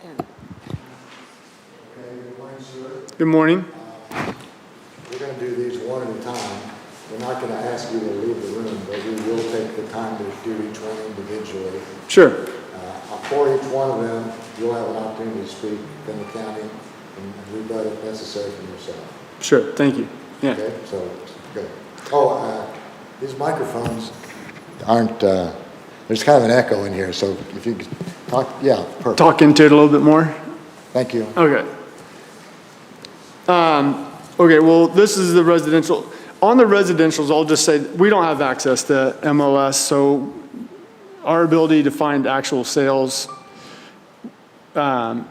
Good morning, sir. Good morning. We're going to do these one at a time. We're not going to ask you to leave the room, but we will take the time to do each one individually. Sure. For each one of them, you'll have an opportunity to speak in the county and rebut if necessary from yourself. Sure. Thank you. Yeah. Okay, so good. Oh, these microphones aren't, there's kind of an echo in here, so if you could talk, yeah, perfect. Talk into it a little bit more. Thank you. Okay. Okay, well, this is the residential. On the residentials, I'll just say we don't have access to MLS, so our ability to find actual sales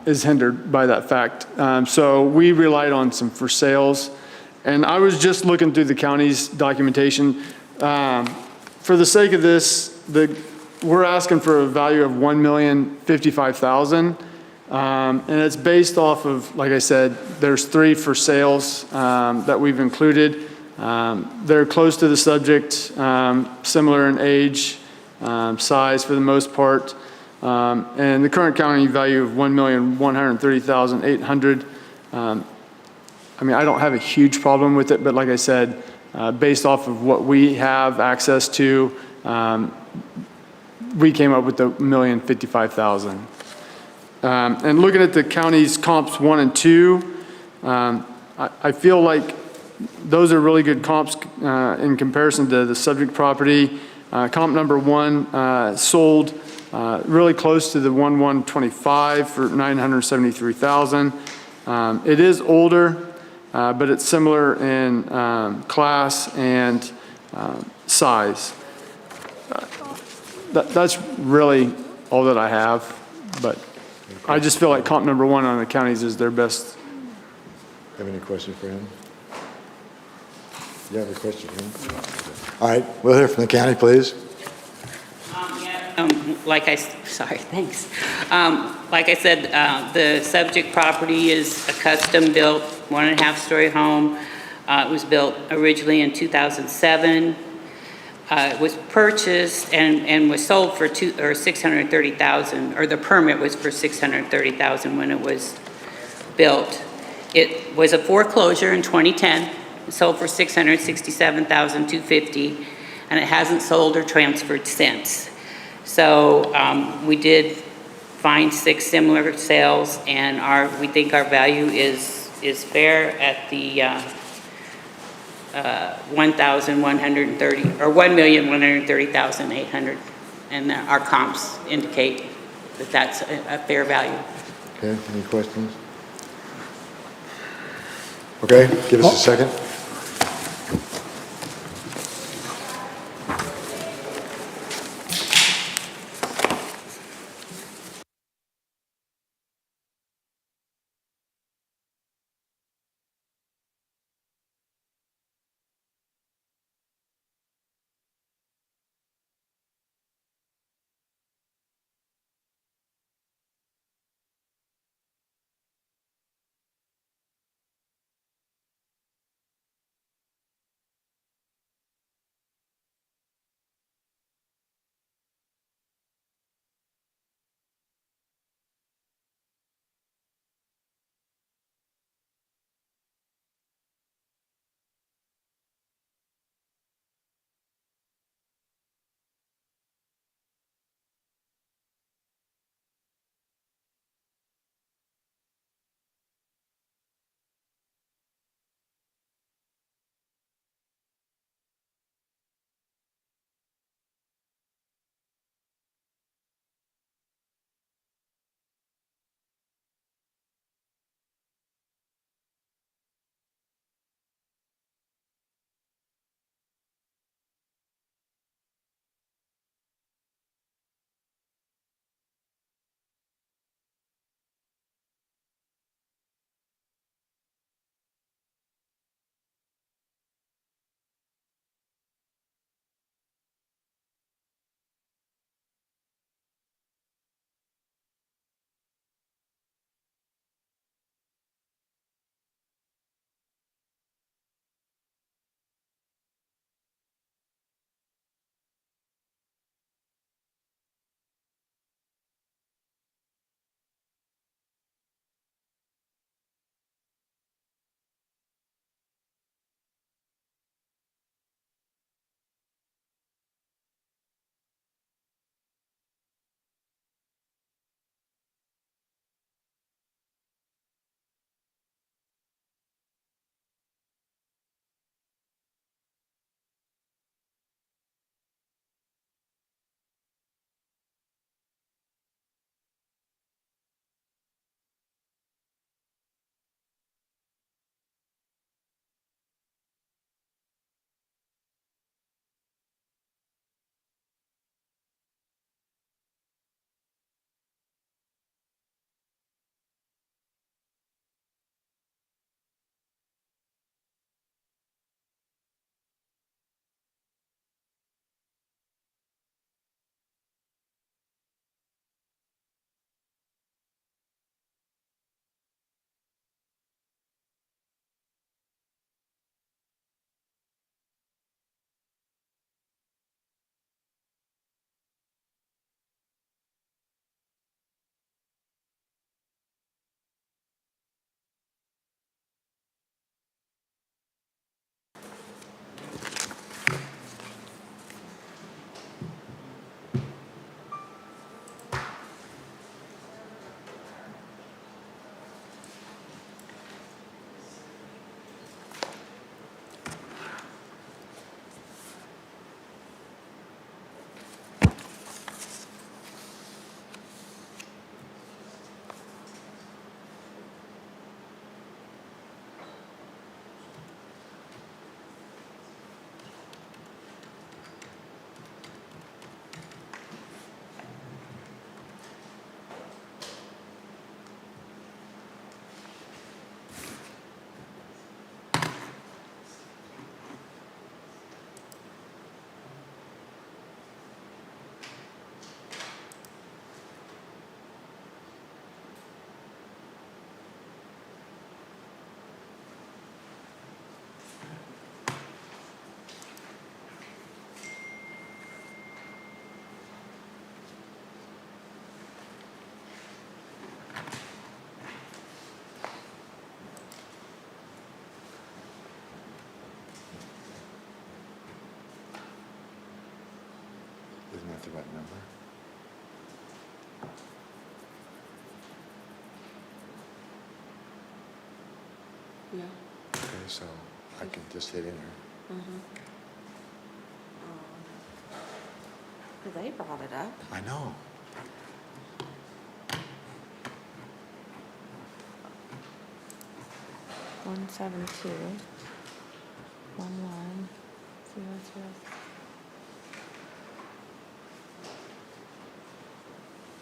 is hindered by that fact. So we relied on some for sales. And I was just looking through the county's documentation. For the sake of this, we're asking for a value of $1,055,000. And it's based off of, like I said, there's 3 for sales that we've included. They're close to the subject, similar in age, size for the most part. And the current county value of $1,130,800. I mean, I don't have a huge problem with it, but like I said, based off of what we have access to, we came up with the $1,055,000. And looking at the county's comps 1 and 2, I feel like those are really good comps in comparison to the subject property. Comp number 1 sold really close to the 1,125 for $973,000. It is older, but it's similar in class and size. That's really all that I have, but I just feel like comp number 1 on the counties is their best. Have any questions for him? You have a question for him? All right, we'll hear from the county, please. Sorry, thanks. Like I said, the subject property is a custom-built 1.5-story home. It was built originally in 2007. It was purchased and was sold for $630,000, or the permit was for $630,000 when it was built. It was a foreclosure in 2010. It sold for $667,250, and it hasn't sold or transferred since. So we did find 6 similar sales, and we think our value is fair at the $1,130 or $1,130,800, and our comps indicate that that's a fair value. Okay, any questions? Okay, give us a second. Yeah. Okay, so I can just hit enter. They brought it up. I know. 172 11 00.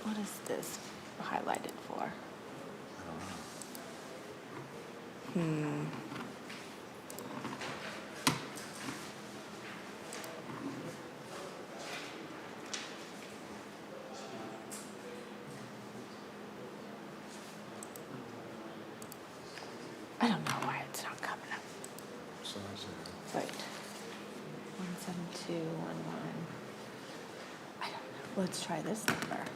What is this highlighted for? I don't know why it's not coming up. So that's it. Wait. 17211. I don't know. Let's try this number.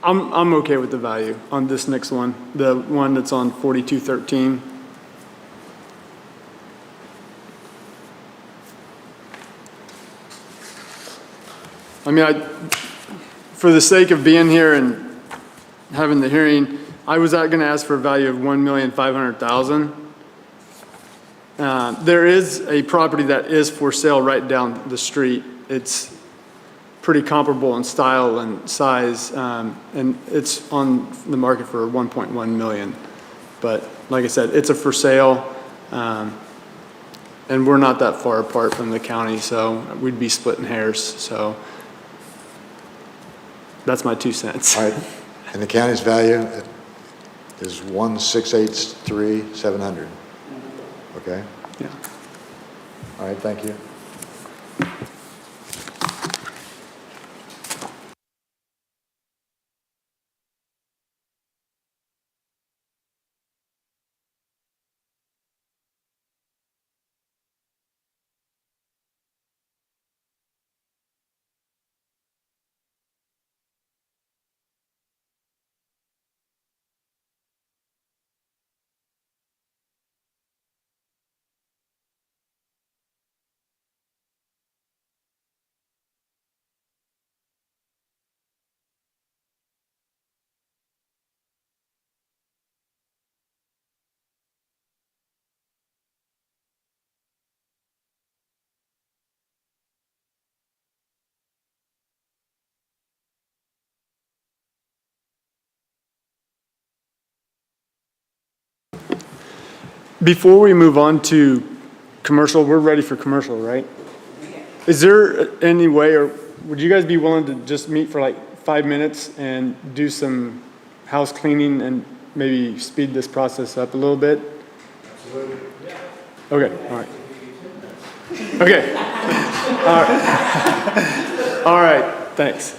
I'm okay with the value on this next one, the one that's on 4213. I mean, for the sake of being here and having the hearing, I was going to ask for a value of $1,500,000. There is a property that is for sale right down the street. It's pretty comparable in style and size, and it's on the market for 1.1 million. But like I said, it's a for sale, and we're not that far apart from the county, so we'd be splitting hairs. So that's my 2 cents. All right, and the county's value is 1,683,700. Okay, Yeah. all right, thank you. Before we move on to commercial, we're ready for commercial, right? Is there any way, or would you guys be willing to just meet for like 5 minutes and do some house cleaning and maybe speed this process up a little bit? Absolutely. Okay, all right. Okay. All right. All right, thanks.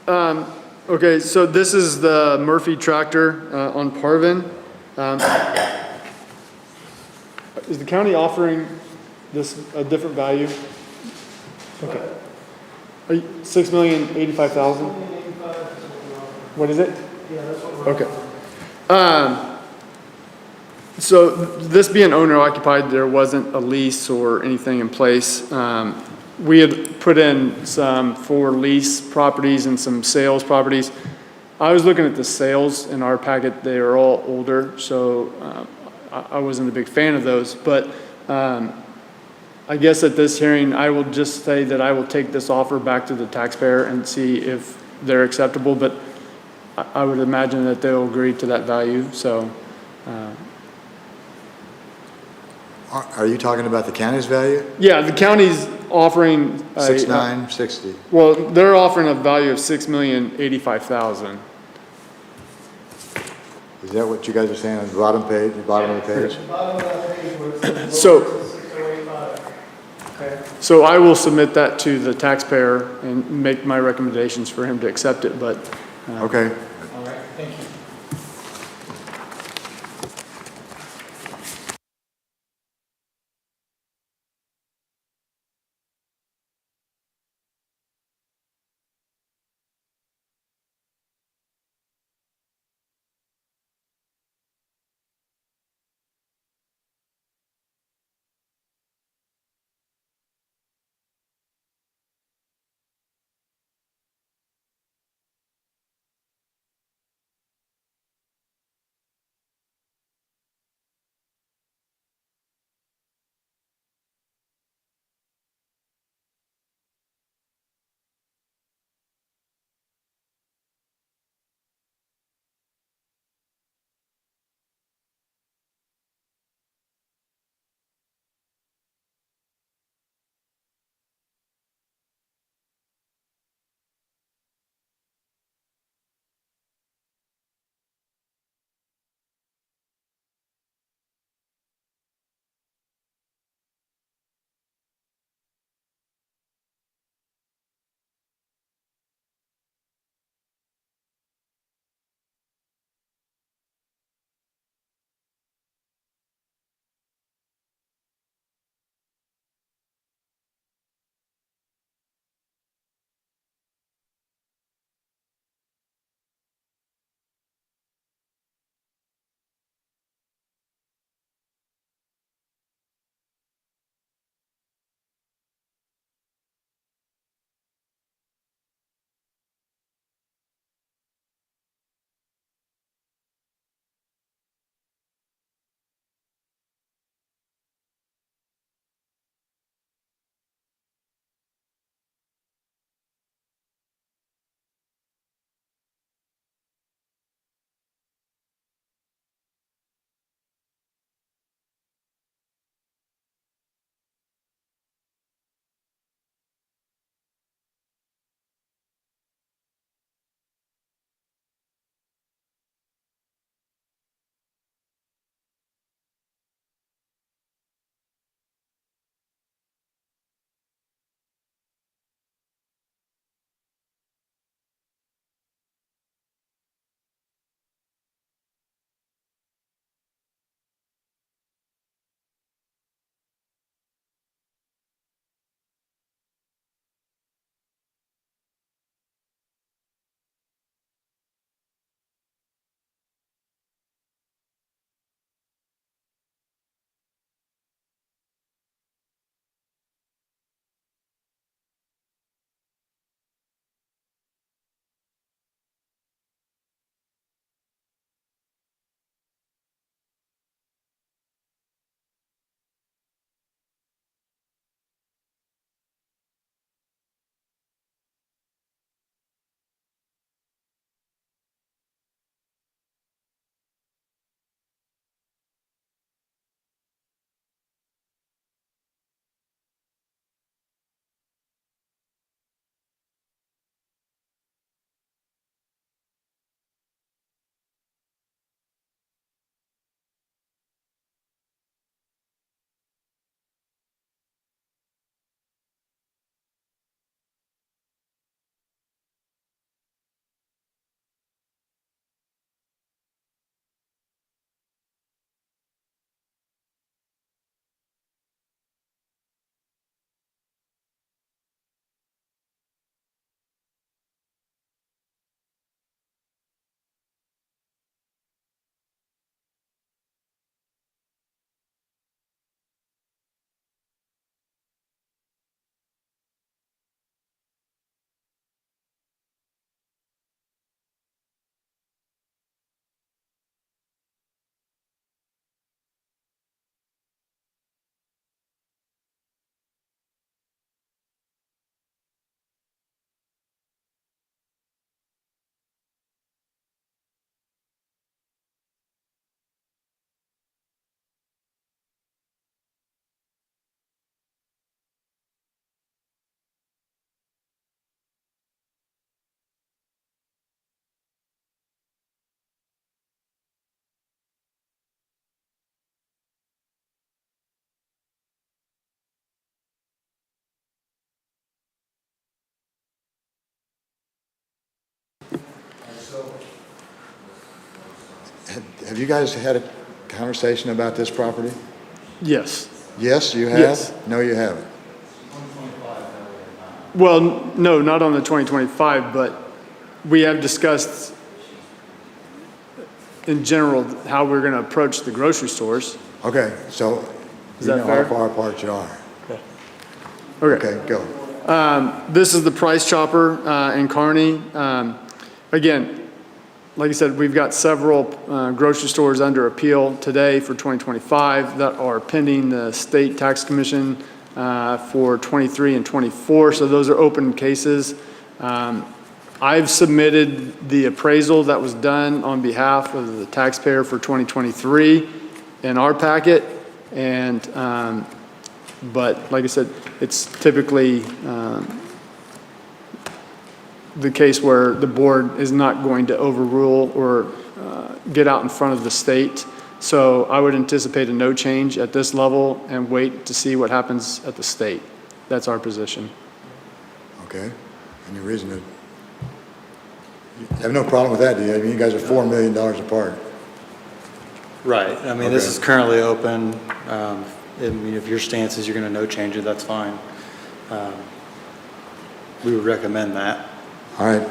Okay, so this is the Murphy tractor on Parvin. Um, Is the county offering this a different value? Okay. 6,085,000? What is it? Yeah, that's what we're. Okay. So this being owner occupied, there wasn't a lease or anything in place. We had put in some for lease properties and some sales properties. I was looking at the sales in our packet, they are all older, so I wasn't a big fan of those. But I guess at this hearing, I will just say that I will take this offer back to the taxpayer and see if they're acceptable, but I would imagine that they'll agree to that value, so. Are you talking about the county's value? Yeah, the county's offering. 6,960. Well, they're offering a value of 6,085,000. Is that what you guys are saying on the bottom page, the bottom of the page? Bottom of that page where it says. So- 6085. Okay. So I will submit that to the taxpayer and make my recommendations for him to accept it, but Okay. All right, thank you. Have you guys had a conversation about this property? Yes. Yes, you have? Yes. No, you haven't. Well, no, not on the 2025, but we have discussed in general how we're going to approach the grocery stores. Okay, so Is you that know fair? how far apart you are. Okay. Okay, go. This is the Price Chopper in Kearney. Again, like I said, we've got several grocery stores under appeal today for 2025 that are pending the state tax commission for 23 and 24. So those are open cases. I've submitted the appraisal that was done on behalf of the taxpayer for 2023 in our packet. And, but like I said, it's typically the case where the board is not going to overrule or get out in front of the state. So I would anticipate a no change at this level and wait to see what happens at the state. That's our position. Okay, any reason to, you have no problem with that, do you? I mean, you guys are $4 million apart. Right, I mean, this Okay. is currently open. I mean, if your stance is you're gonna no change it, that's fine. We would recommend that. All right.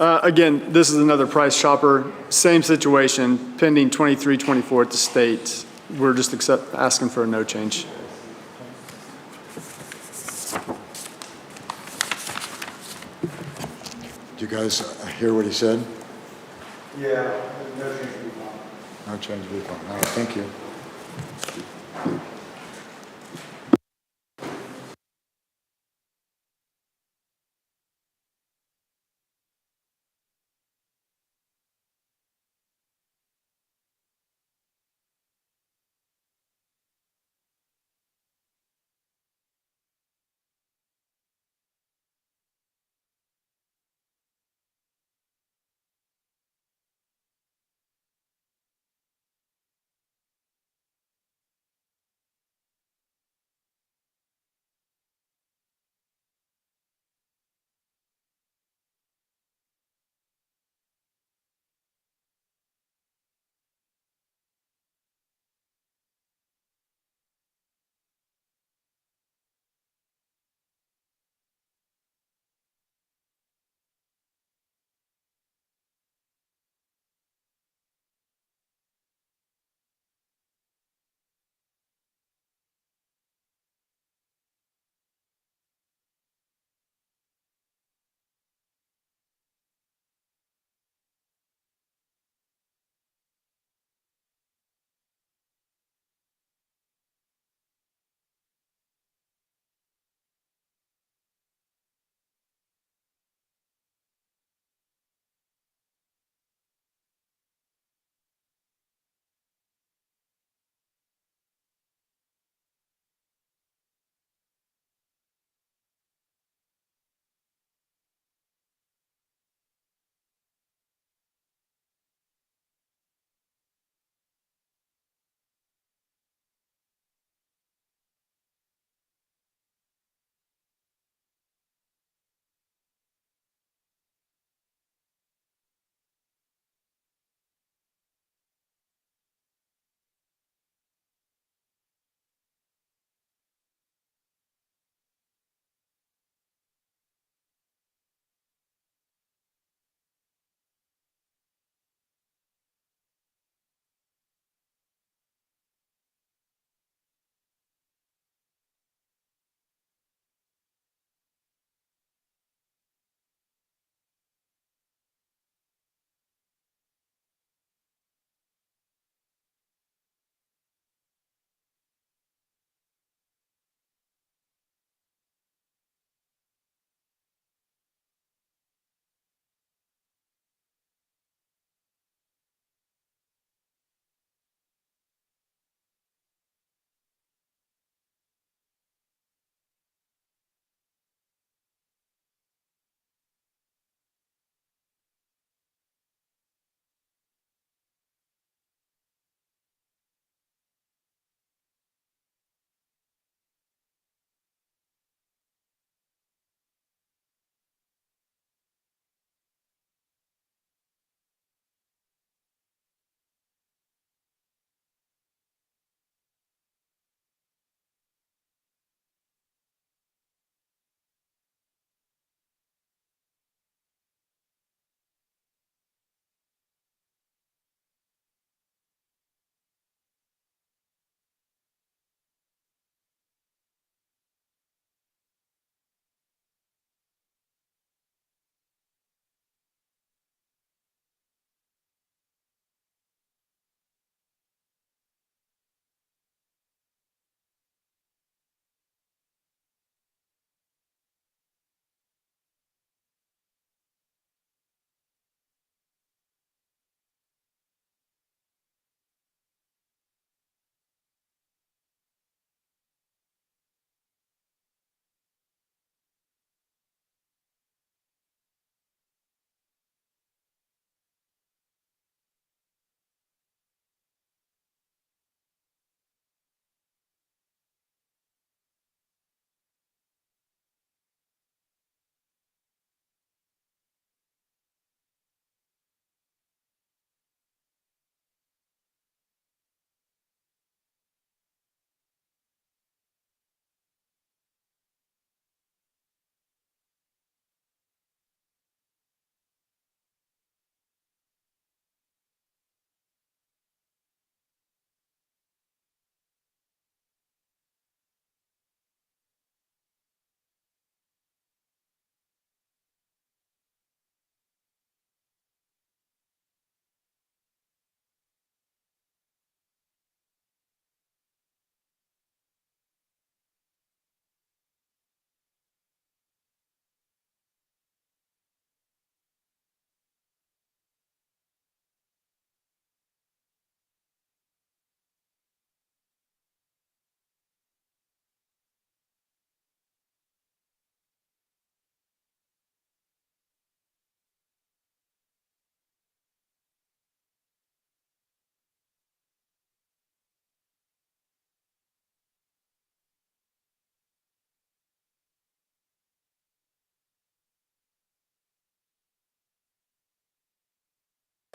Again, this is another Price Chopper, same situation, pending 23, 24 at the state. We're just asking for a no change. Do you guys hear what he said? Yeah, no change to be found. No change of viewpoint. All right, thank you.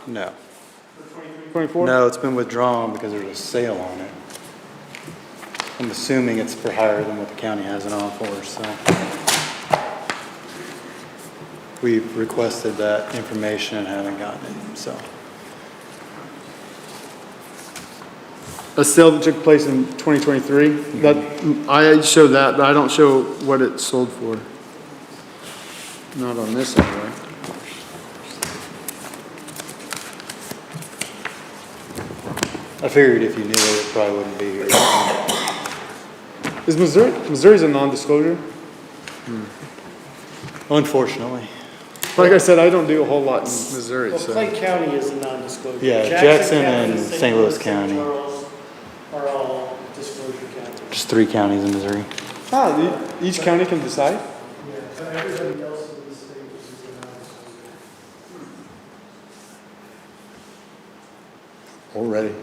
No. 24? No, it's been withdrawn because there's a sale on it. I'm assuming it's for higher than what the county has it on for, so. We've requested that information and haven't gotten it, so. A sale that took place in 2023? That, I show that, but I don't show what it sold for. Not on this anyway. I figured if you knew it probably wouldn't be here. Is Missouri's a non-disclosure? Unfortunately. Like I said, I don't do a whole lot in Missouri, Well, so. Clay County is a non-disclosure. Yeah, Jackson County, and St. Louis County. Charles are all disclosure counties. Just 3 counties in Missouri. Ah, each county can decide? Yeah, but everybody else in the state is a non-disclosure. Already.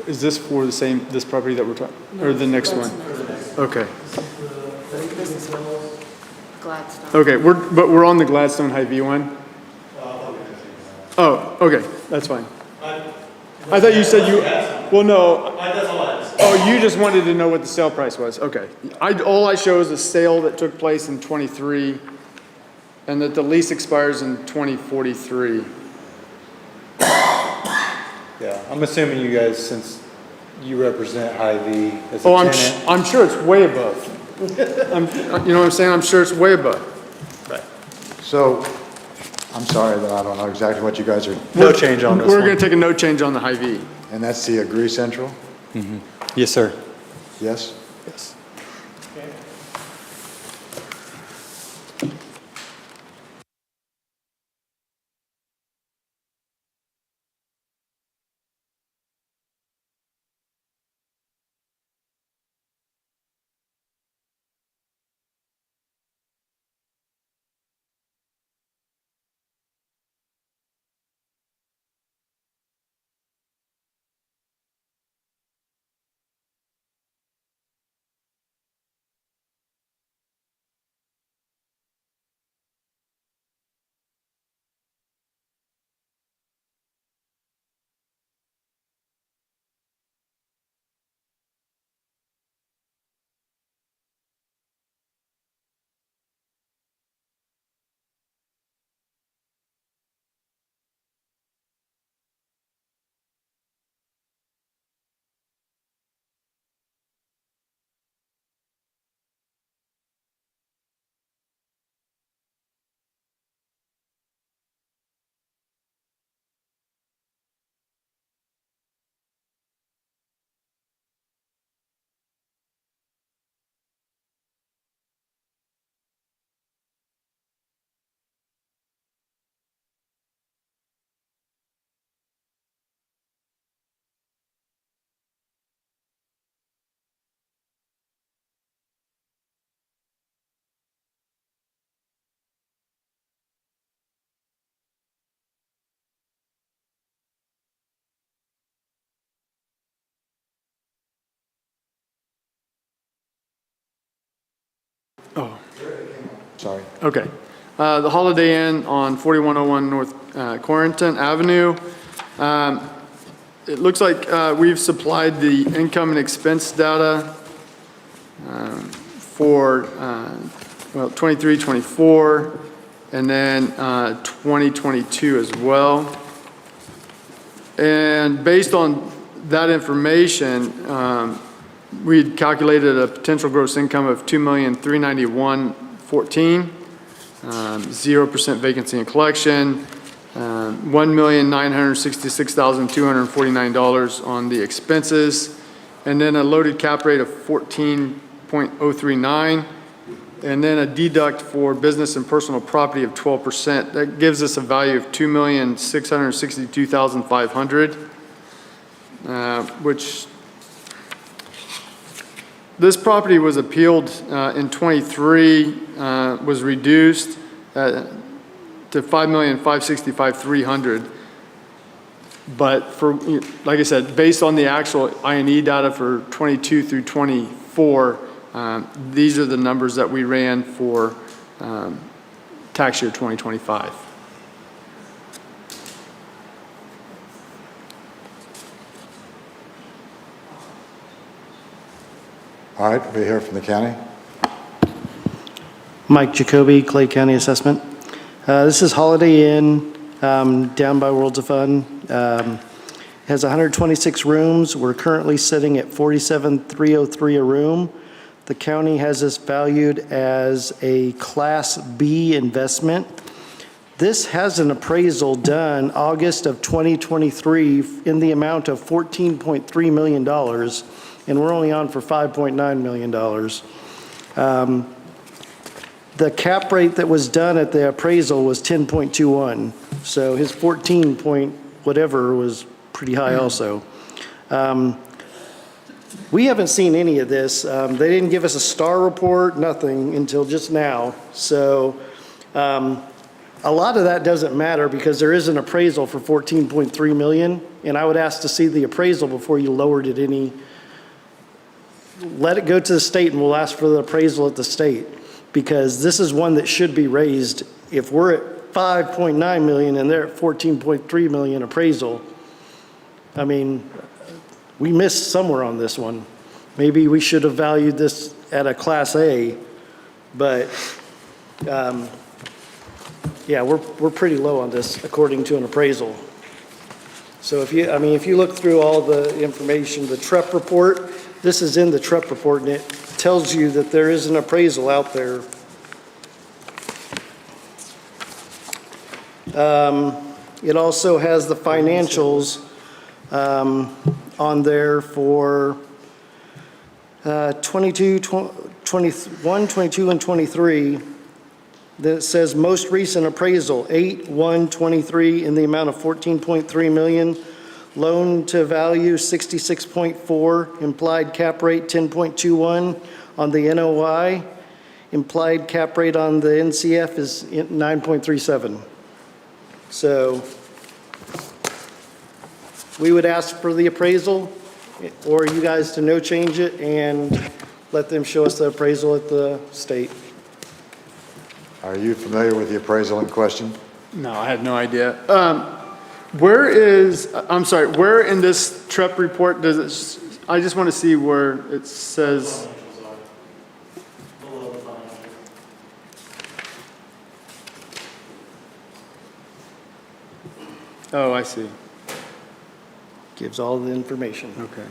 Is this for this property that we're talking, or the next one? Okay, This is Gladstone. okay, but we're on the Gladstone Hy-Vee one? Oh, okay, that's fine. I thought you said you, well, no. Oh, you just wanted to know what the sale price was, okay. All I show is a sale that took place in '23, and that the lease expires in 2043. Yeah, I'm assuming you guys, since you represent Hy-Vee as a Oh, tenant. I'm sure it's way above. You know what I'm saying? I'm sure it's way above. So, I'm sorry that I don't know exactly what you guys are, No change on this We're one. gonna take a no change on the Hy-Vee. and that's the Agree Central? Yes, sir. Yes? Yes. Sorry. Okay. The Holiday Inn on 4101 North Quarrenton Avenue. It looks like we've supplied the income and expense data for, well, 23, 24, and then 2022 as well. And based on that information, we'd calculated a potential gross income of $2,391,14, 0% vacancy in collection, $1,966,249 on the expenses, and then a loaded cap rate of 14.039, and then a deduct for business and personal property of 12%. That gives us a value of $2,662,500, which this property was appealed in '23, was reduced to 5,565,300. But for, like I said, based on the actual I&E data for 22 through 24, these are the numbers that we ran for tax year 2025. All right, we hear from the county. Mike Jacoby, Clay County Assessment. This is Holiday Inn down by Worlds of Fun. Has 126 rooms. We're currently sitting at 47,303 a room. The county has this valued as a Class B investment. This has an appraisal done August of 2023 in the amount of $14.3 million, and we're only on for $5.9 million. The cap rate that was done at the appraisal was 10.21, so his 14 point whatever was pretty high also. We haven't seen any of this. They didn't give us a star report, nothing, until just now. So a lot of that doesn't matter because there is an appraisal for 14.3 million, and I would ask to see the appraisal before you lowered it any. Let it go to the state and we'll ask for the appraisal at the state, because this is one that should be raised. If we're at 5.9 million and they're at 14.3 million appraisal, I mean, we missed somewhere on this one. Maybe we should have valued this at a Class A, but yeah, we're pretty low on this according to an appraisal. So if you look through all the information, the TREP report, this is in the TREP report, and it tells you that there is an appraisal out there. It also has the financials on there for 21, 22, and 23. That says most recent appraisal, 8/1/23, in the amount of 14.3 million. Loan to value 66.4, implied cap rate 10.21 on the NOI. Implied cap rate on the NCF is 9.37. So we would ask for the appraisal, or you guys to no change it and let them show us the appraisal at the state. Are you familiar with the appraisal in question? No, I had no idea. Where in this TREP report does it, I just want to see where it says. Oh, I see. Gives all the information. Okay.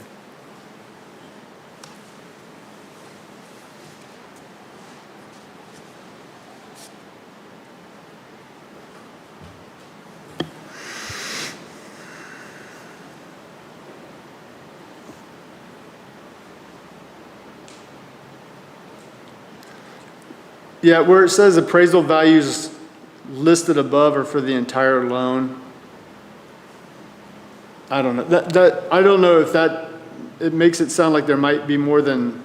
Yeah, where it says appraisal values listed above are for the entire loan. I don't know. I don't know if that, it makes it sound like there might be more than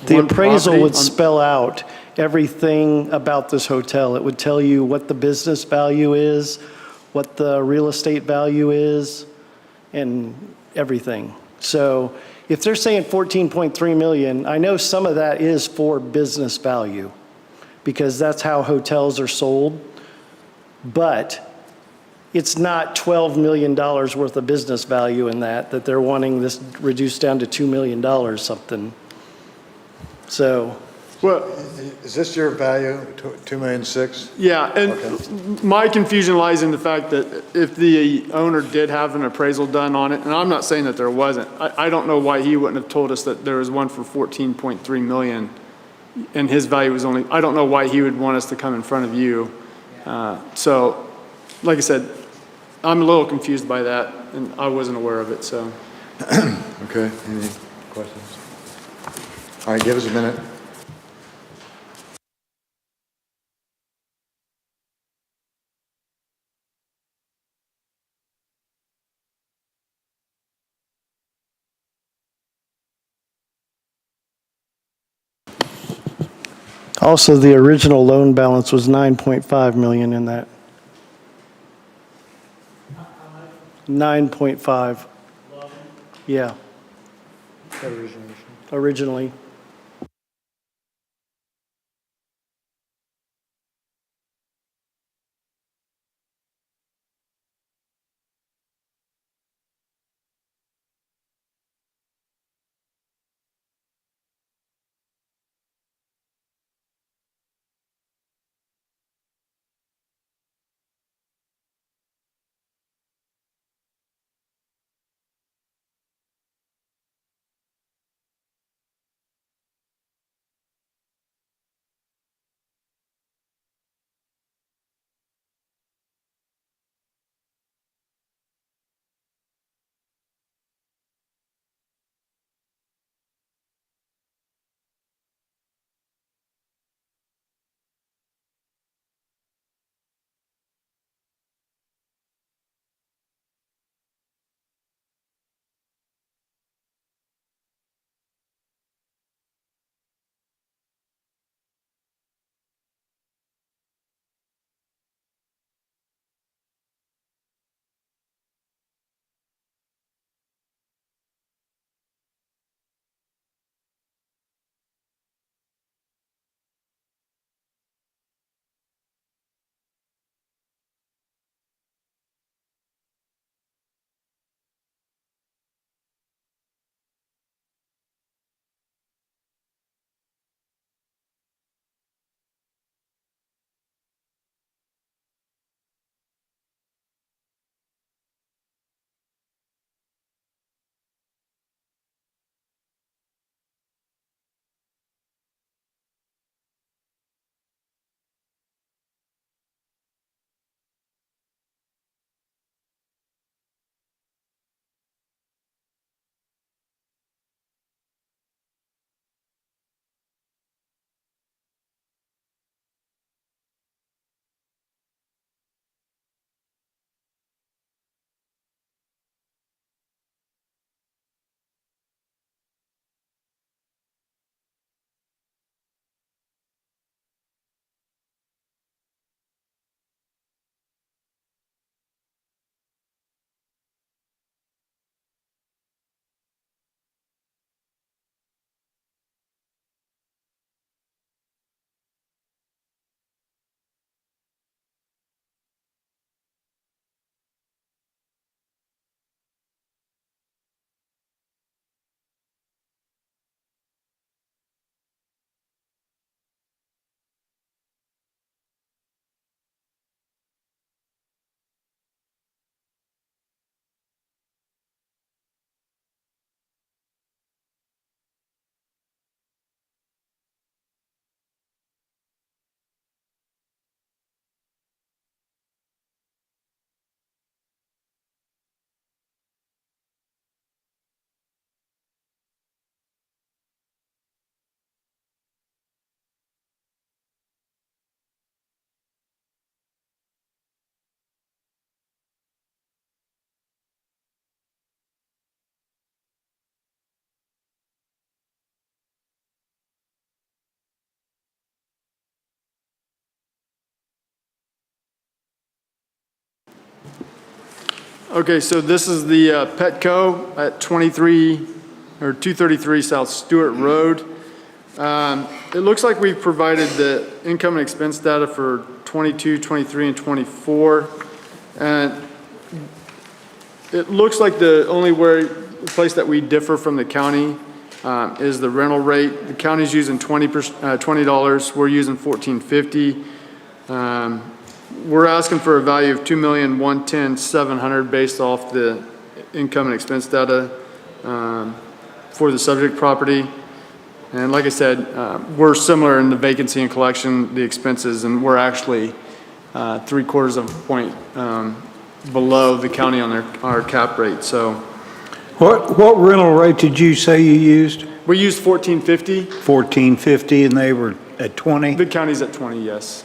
The one appraisal property would on- spell out everything about this hotel. It would tell you what the business value is, what the real estate value is, and everything. So if they're saying 14.3 million, I know some of that is for business value because that's how hotels are sold. But it's not $12 million worth of business value in that they're wanting this reduced down to $2 million something. So, Well, Is this your value, 2,600,000? yeah, and my confusion lies in the fact that if the owner did have an appraisal done on it, and I'm not saying that there wasn't, I don't know why he wouldn't have told us that there was one for 14.3 million and his value was only, I don't know why he would want us to come in front of you. So, like I said, I'm a little confused by that, and I wasn't aware of it, so. Okay, any questions? All right, give us a minute. Also, the original loan balance was 9.5 million in that. 9.5. Yeah. Originally. Okay, so this is the Petco at 233 South Stewart Road. It looks like we've provided the income and expense data for 22, 23, and 24. And it looks like the only place that we differ from the county is the rental rate. The county's using $20, we're using $14.50. We're asking for a value of $2,110,700 based off the income and expense data for the subject property. And like I said, we're similar in the vacancy and collection, the expenses, and we're actually 3/4 of a point below the county on our cap rate. So What rental rate did you say you used? we used $14.50. 14.50 and they were at 20? The county's at 20, yes.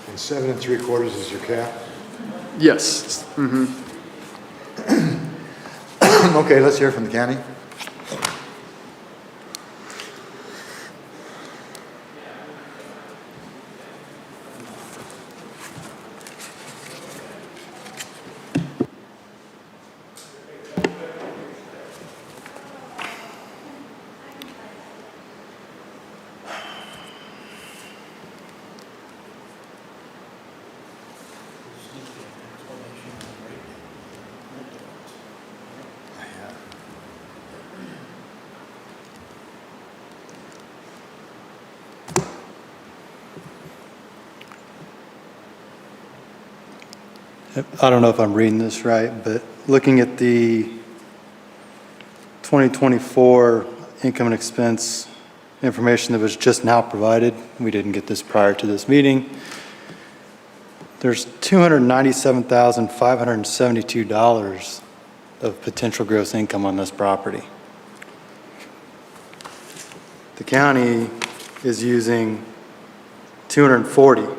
And 7 3/4 is your cap? Yes. Okay, let's hear from the county. I don't know if I'm reading this right, but looking at the 2024 income and expense information that was just now provided, we didn't get this prior to this meeting. There's $297,572 of potential gross income on this property. The county is using 240.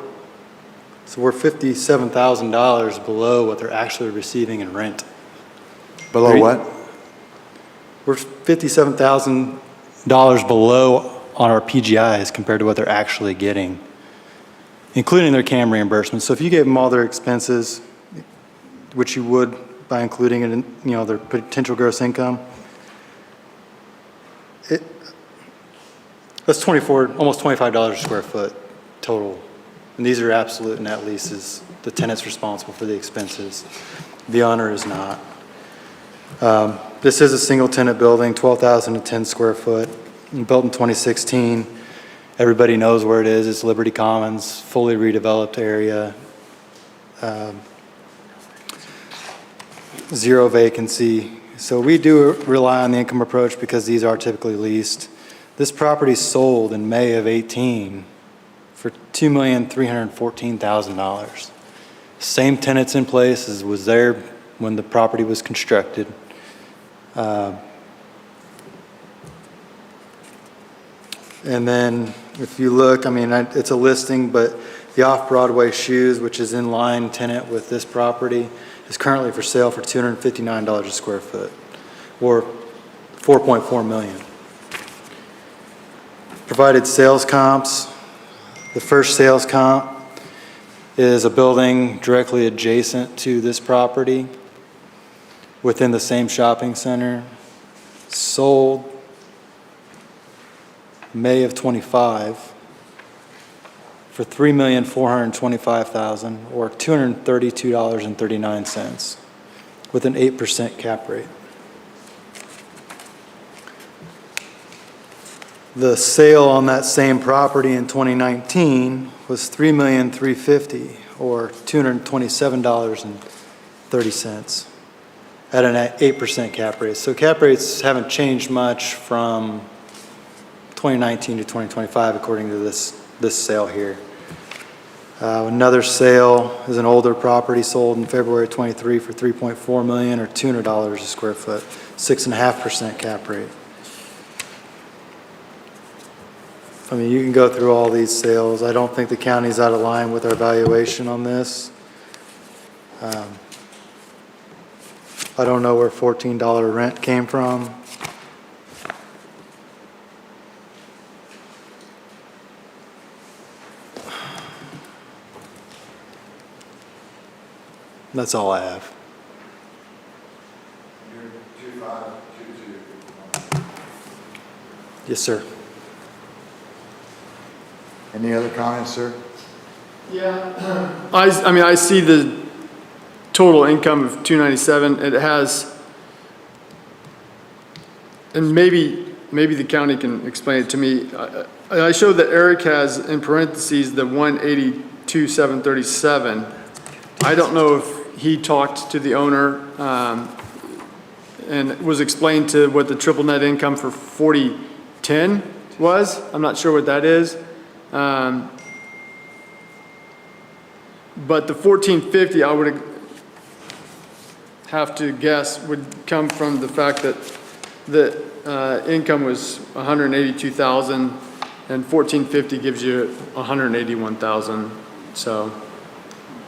So we're $57,000 below what they're actually receiving in rent. Below what? We're $57,000 below on our PGIs compared to what they're actually getting, including their CAM reimbursements. So if you gave them all their expenses, which you would by including it in, their potential gross income, that's almost $25 a square foot total. And these are absolute net leases. The tenant's responsible for the expenses. The owner is not. This is a single tenant building, 12,010 square foot, built in 2016. Everybody knows where it is. It's Liberty Commons, fully redeveloped area. Zero vacancy. So we do rely on the income approach because these are typically leased. This property sold in May of 18 for $2,314,000. Same tenants in place as was there when the property was constructed. And then if you look, it's a listing, but the Off-Broadway Shoes, which is in line tenant with this property, is currently for sale for $259 a square foot, or $4.4 million. Provided sales comps. The first sales comp is a building directly adjacent to this property within the same shopping center, sold May of 25 for $3,425,000 or $232.39 with an 8% cap rate. The sale on that same property in 2019 was $3,350,000 or $227.30 at an 8% cap rate. So cap rates haven't changed much from 2019 to 2025 according to this sale here. Another sale is an older property sold in February 23 for $3.4 million or $200 a square foot, 6.5% cap rate. You can go through all these sales. I don't think the county's out of line with our valuation on this. I don't know where $14 rent came from. That's all I have. Yes, sir. Any other comments, sir? Yeah. I see the total income of 297. It has, and maybe the county can explain it to me. I showed that Eric has in parentheses the 182,737. I don't know if he talked to the owner and was explained to what the triple net income for 4010 was. I'm not sure what that is. But the 1450, I would have to guess, would come from the fact that the income was 182,000 and 1450 gives you 181,000. So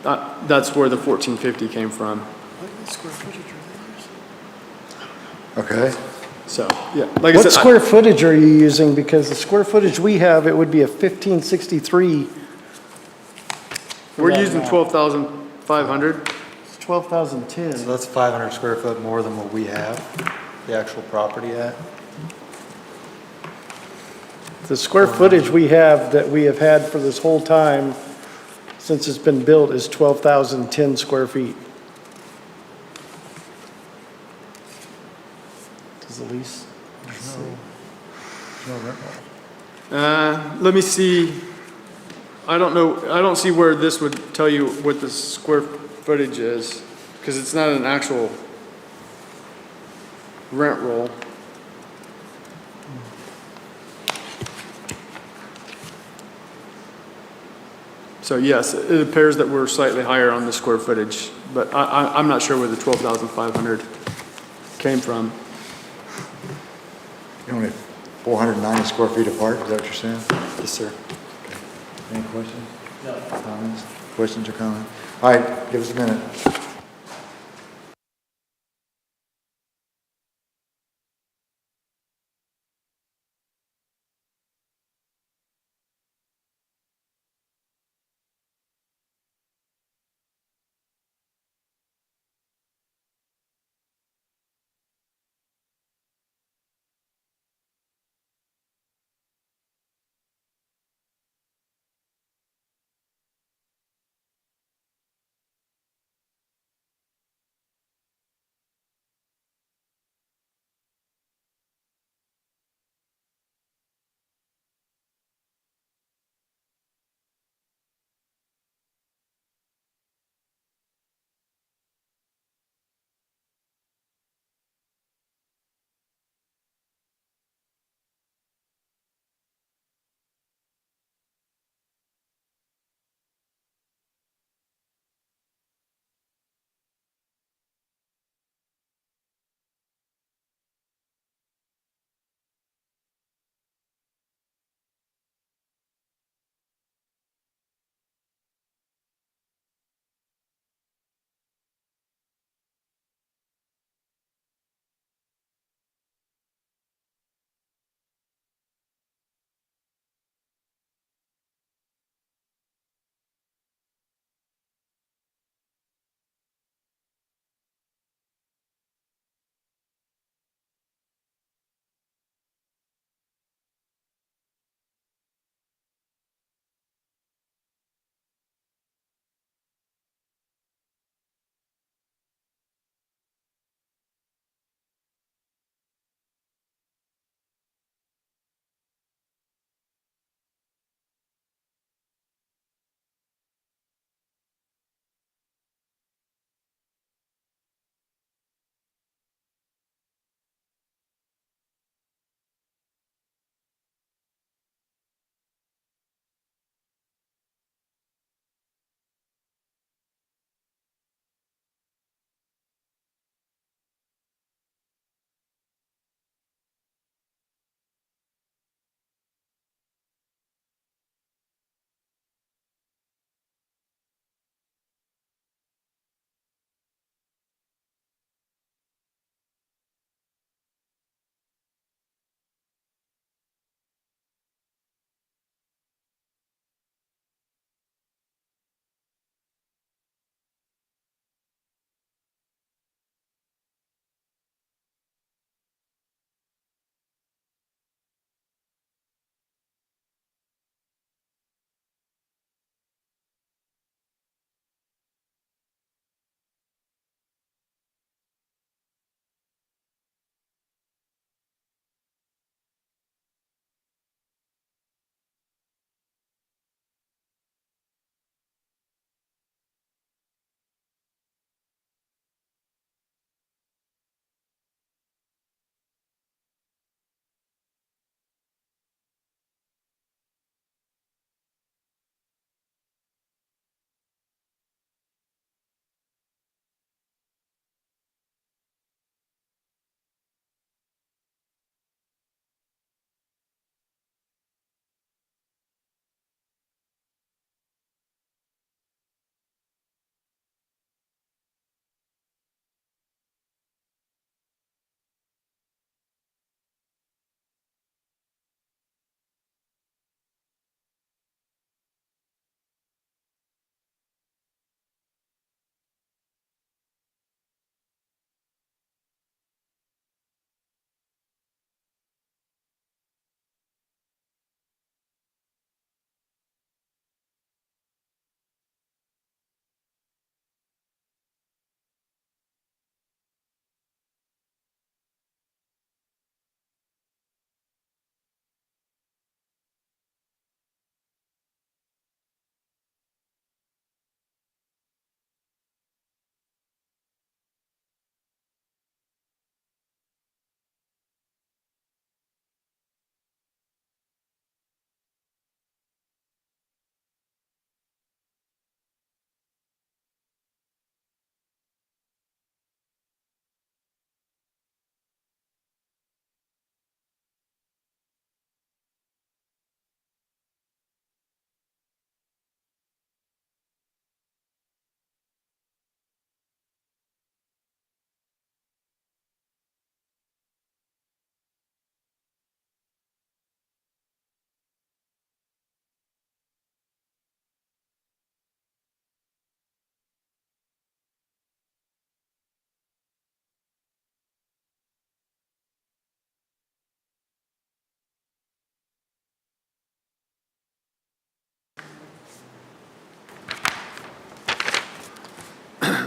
that's where the 1450 came from. Okay. So, yeah, like I What said, square footage are you using? Because the square footage we have, it would be a 1563. we're using 12,500. It's 12,010. So that's 500 square foot more than what we have, the actual property at. The square footage we have that we have had for this whole time since it's been built is 12,010 square feet. Does the lease? Let me see. I don't know. I don't see where this would tell you what the square footage is, because it's not an actual rent roll. So yes, it appears that we're slightly higher on the square footage, but I'm not sure where the 12,500 came from. You're only 490 square feet apart, is that what you're saying? Yes, sir. Any questions? No. Comments? Questions or comments? All right, give us a minute.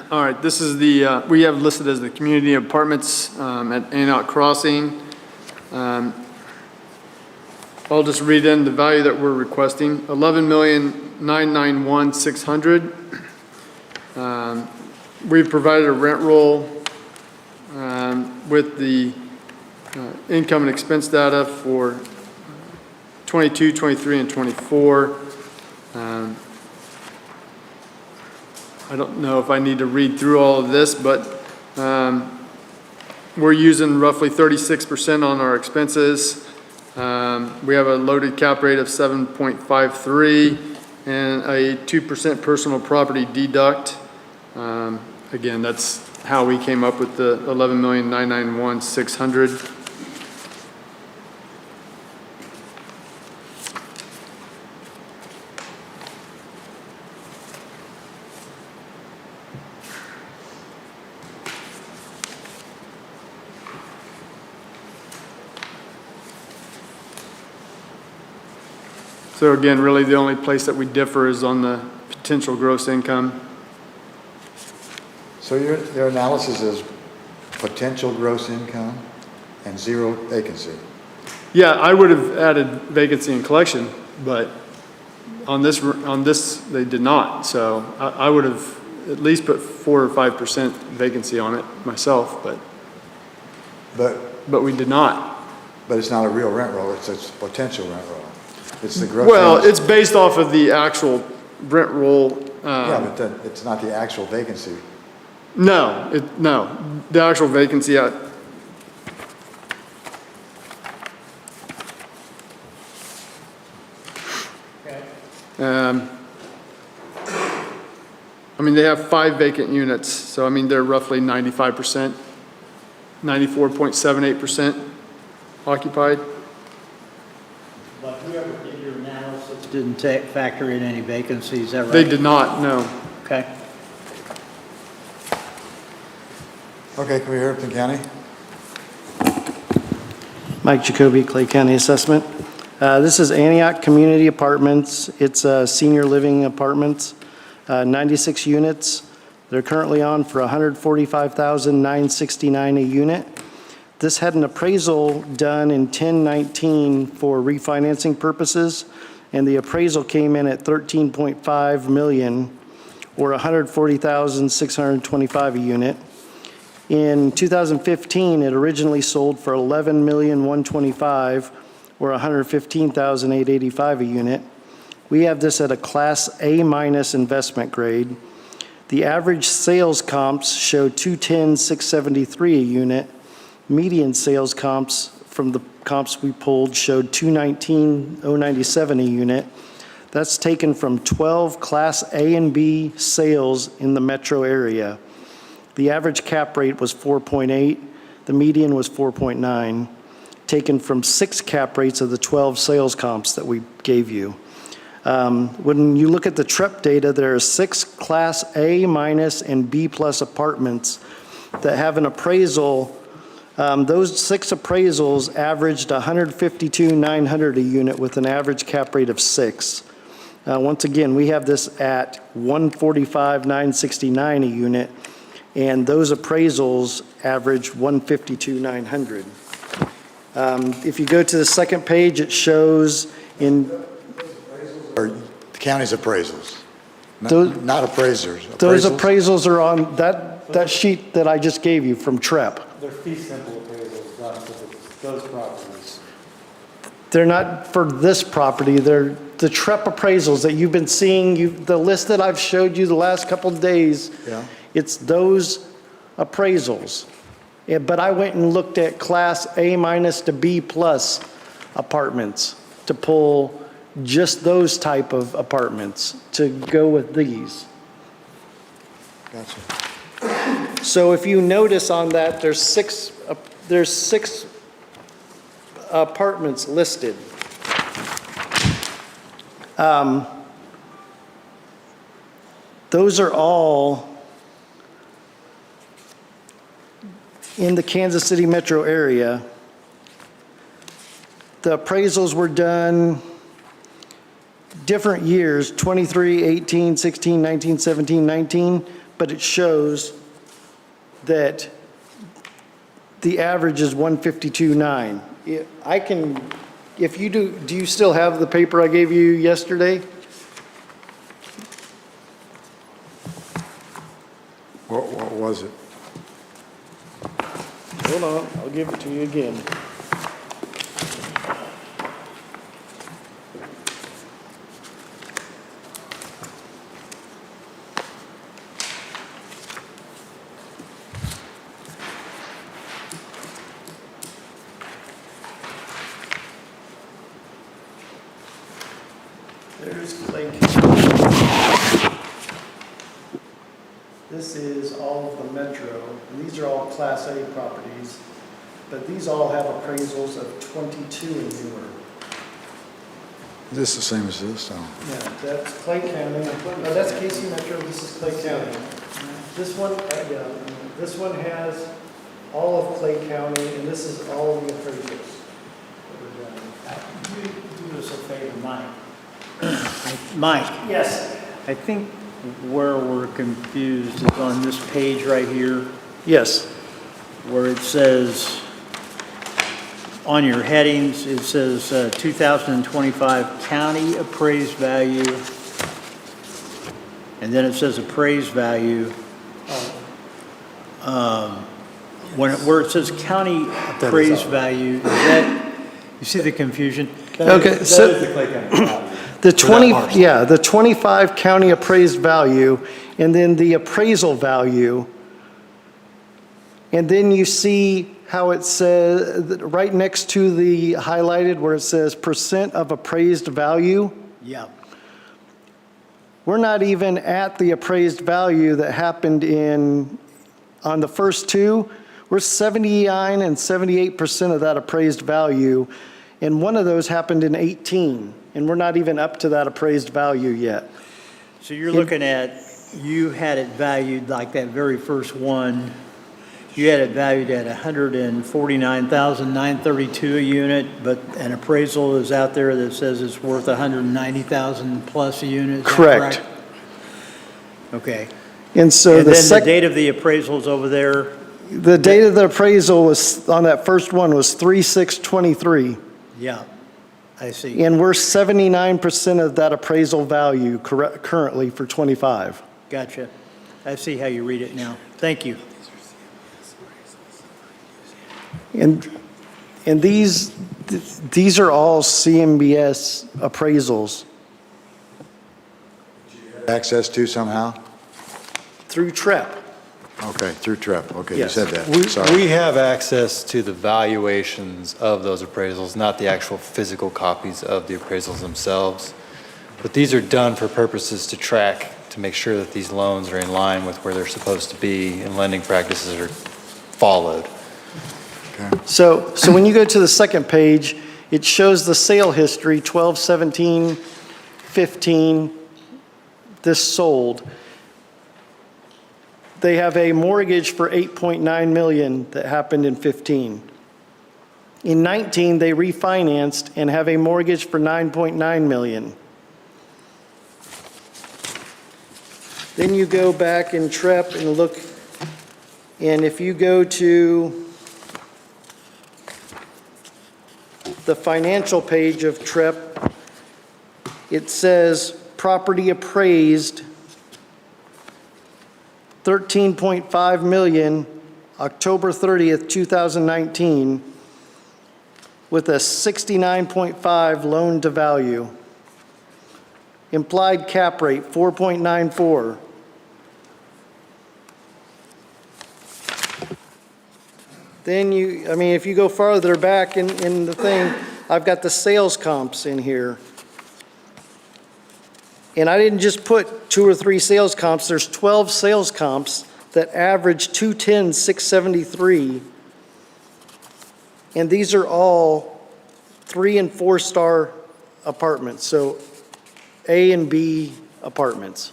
All right, this is the, we have listed as the community apartments at Antioch Crossing. I'll just read in the value that we're requesting, $11,991,600. We've provided a rent roll with the income and expense data for 22, 23, and 24. I don't know if I need to read through all of this, but we're using roughly 36% on our expenses. We have a loaded cap rate of 7.53 and a 2% personal property deduct. Again, that's how we came up with the $11,991,600. So again, really the only place that we differ is on the potential gross income. So your analysis is potential gross income and zero vacancy. Yeah, I would have added vacancy and collection, but on this, they did not. So I would have at least put 4 or 5% vacancy on it myself, but we did not. But it's not a real rent roll, it's a potential rent roll. It's the gross. Well, it's based off of the actual rent roll. Yeah, but it's not the actual vacancy. No, the actual vacancy I mean, they have 5 vacant units, so I mean, they're roughly 95%, 94.78% occupied. But whoever did your analysis didn't factor in any vacancies, is that right? They did not, no. Okay. Okay, can we hear from County? Mike Jacoby, Clay County Assessment. This is Antioch Community Apartments. It's senior living apartments, 96 units. They're currently on for $145,969 a unit. This had an appraisal done in 10/19 for refinancing purposes, and the appraisal came in at $13.5 million, or $140,625 a unit. In 2015, it originally sold for $11,125,000, or $115,885 a unit. We have this at a Class A- investment grade. The average sales comps show 210,673 a unit. Median sales comps from the comps we pulled showed 219,097 a unit. That's taken from 12 Class A and B sales in the metro area. The average cap rate was 4.8. The median was 4.9, taken from 6 cap rates of the 12 sales comps that we gave you. When you look at the TREP data, there are 6 Class A- and B+ apartments that have an appraisal. Those 6 appraisals averaged $152,900 a unit with an average cap rate of 6. Once again, we have this at $145,969 a unit, and those appraisals average $152,900. If you go to the second page, it shows in Or the county's appraisals? Those- Not appraisers. those Appraisals? appraisals are on that sheet that I just gave you from TREP. They're fee simple appraisals done for those properties. They're not for this property, they're the TREP appraisals that you've been seeing, the list that I've showed you the last couple of days. Yeah. It's those appraisals. Yeah, but I went and looked at Class A- to B+ apartments to pull just those type of apartments to go with these. Gotcha. So if you notice on that, there's six apartments listed. Those are all in the Kansas City metro area. The appraisals were done different years, 23, 18, 16, 19, 17, 19, but it shows that the average is 152.9. I can, if you do you still have the paper I gave you yesterday? What was it? Hold on, I'll give it to you again. There's Clay County. This is all of the metro, and these are all Class A properties, but these all have appraisals of 22 and newer. Is this the same as this? Oh. Yeah, that's Clay County. No, that's Casey Metro, this is Clay County. This one, yeah, this one has all of Clay County, and this is all the appraisals that were done. Do us a favor, Mike. Mike, Yes. I think where we're confused is on this page right here, Yes. where it says, on your headings, it says 2025 county appraised value, and then it says appraised value. Where it says county appraised value, is that, you see the confusion? Okay, so. That is the Clay County value. The For that 20, parcel. yeah, the 25 county appraised value, and then the appraisal value. And then you see how it says, right next to the highlighted where it says percent of appraised value. Yeah. We're not even at the appraised value that happened on the first two. We're 79 and 78% of that appraised value. And one of those happened in 18, and we're not even up to that appraised value yet. So you're looking at, you had it valued, like that very first one, you had it valued at $149,932 a unit, but an appraisal is out there that says it's worth $190,000 plus a unit, is that Correct. Okay. And so And the then the date of the appraisal is over there, the date of the appraisal was, on that first one, was 3/6/23. yeah, I see. And we're 79% of that appraisal value currently for 25. Gotcha. I see how you read it now. Thank you. And these are all CMBS appraisals Access to somehow? through TREP. Okay, through TREP. Okay, you Yes. said that. We Sorry. have access to the valuations of those appraisals, not the actual physical copies of the appraisals themselves. But these are done for purposes to track, to make sure that these loans are in line with where they're supposed to be and lending practices are followed. So when you go to the second page, it shows the sale history, 12/17/15, this sold. They have a mortgage for 8.9 million that happened in 15. In 19, they refinanced and have a mortgage for 9.9 million. Then you go back in TREP and look, and if you go to the financial page of TREP, it says property appraised 13.5 million, October 30th, 2019, with a 69.5 loan to value. Implied cap rate, 4.94. Then if you go farther back in the thing, I've got the sales comps in here. And I didn't just put 2 or 3 sales comps, there's 12 sales comps that average 210,673. And these are all 3 and 4 star apartments, so A and B apartments,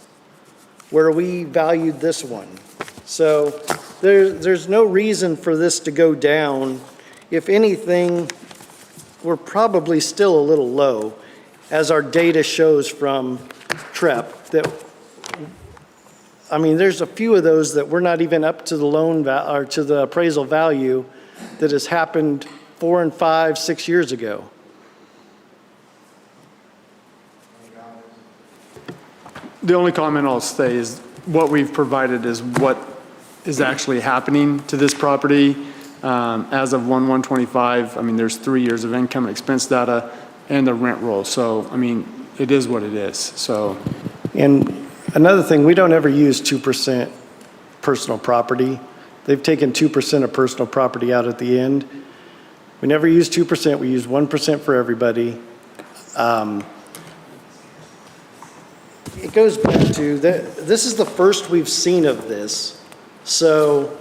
where we valued this one. So there's no reason for this to go down. If anything, we're probably still a little low, as our data shows from TREP, that I mean, there's a few of those that we're not even up to the or to the appraisal value that has happened 4 and 5, 6 years ago. The only comment I'll say is what we've provided is what is actually happening to this property. As of 1/1/25, I mean, there's 3 years of income and expense data and the rent roll. So, I mean, it is what it is, so. And another thing, we don't ever use 2% personal property. They've taken 2% of personal property out at the end. We never use 2%, we use 1% for everybody. It goes back to, this is the first we've seen of this. So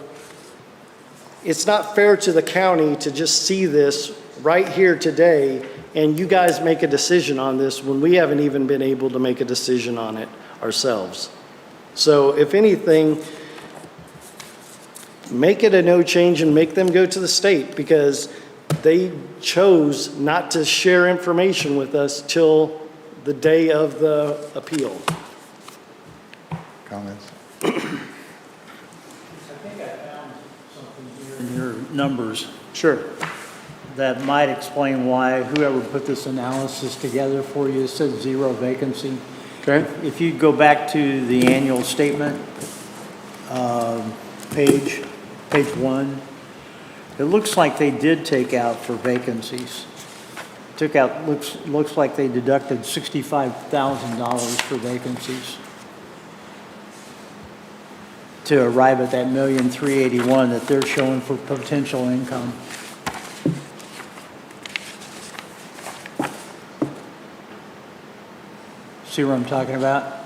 it's not fair to the county to just see this right here today and you guys make a decision on this when we haven't even been able to make a decision on it ourselves. So if anything, make it a no change and make them go to the state because they chose not to share information with us till the day of the appeal. Comments? In your numbers Sure. that might explain why whoever put this analysis together for you said 0 vacancy. Okay. If you go back to the annual statement, page 1, it looks like they did take out for vacancies. Looks like they deducted $65,000 for vacancies to arrive at that $1,381,000 that they're showing for potential income. See what I'm talking about?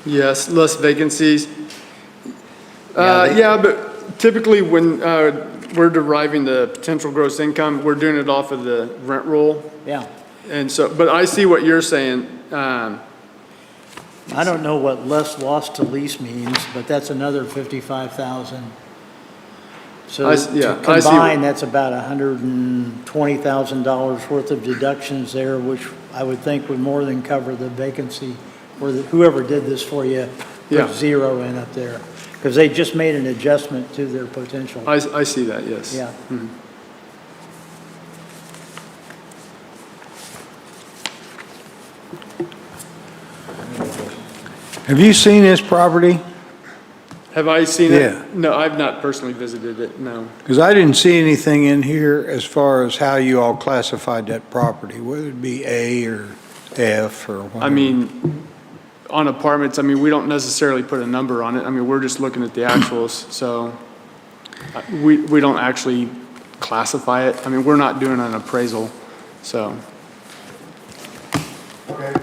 Yes, less vacancies. Yeah, Yeah, but typically when we're deriving the potential gross income, we're doing it off of the rent roll. Yeah. And so, but I see what you're saying. I don't know what less loss to lease means, but that's another 55,000. So I s- yeah, to I see. combine, that's about $120,000 worth of deductions there, which I would think would more than cover the vacancy, or whoever did this for you Yeah. put 0 in up there. Because they just made an adjustment to their potential. I see that, yes. Yeah. Have you seen this property? Have I seen it? Yeah. No, I've not personally visited it, no. Because I didn't see anything in here as far as how you all classified that property, whether it be A or F or whatever. I mean, on apartments, I mean, we don't necessarily put a number on it. I mean, we're just looking at the actuals, so we don't actually classify it. I mean, we're not doing an appraisal, so. Okay.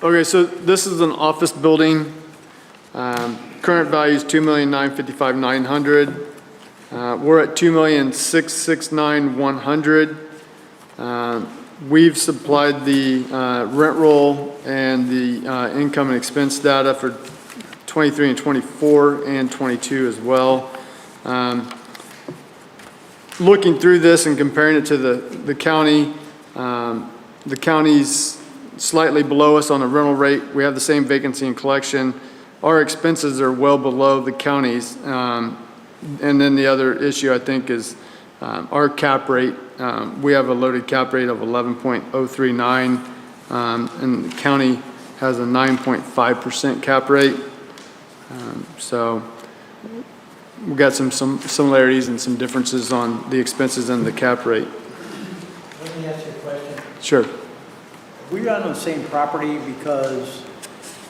Okay, so this is an office building. Current value is $2,955,900. We're at $2,669,100. We've supplied the rent roll and the income and expense data for 23 and 24 and 22 as well. Looking through this and comparing it to the county, the county's slightly below us on a rental rate. We have the same vacancy and collection. Our expenses are well below the county's. And then the other issue, I think, is our cap rate. We have a loaded cap rate of 11.039, and the county has a 9.5% cap rate. So we've got some similarities and some differences on the expenses and the cap rate. Let me ask you a question. Sure. We're on the same property because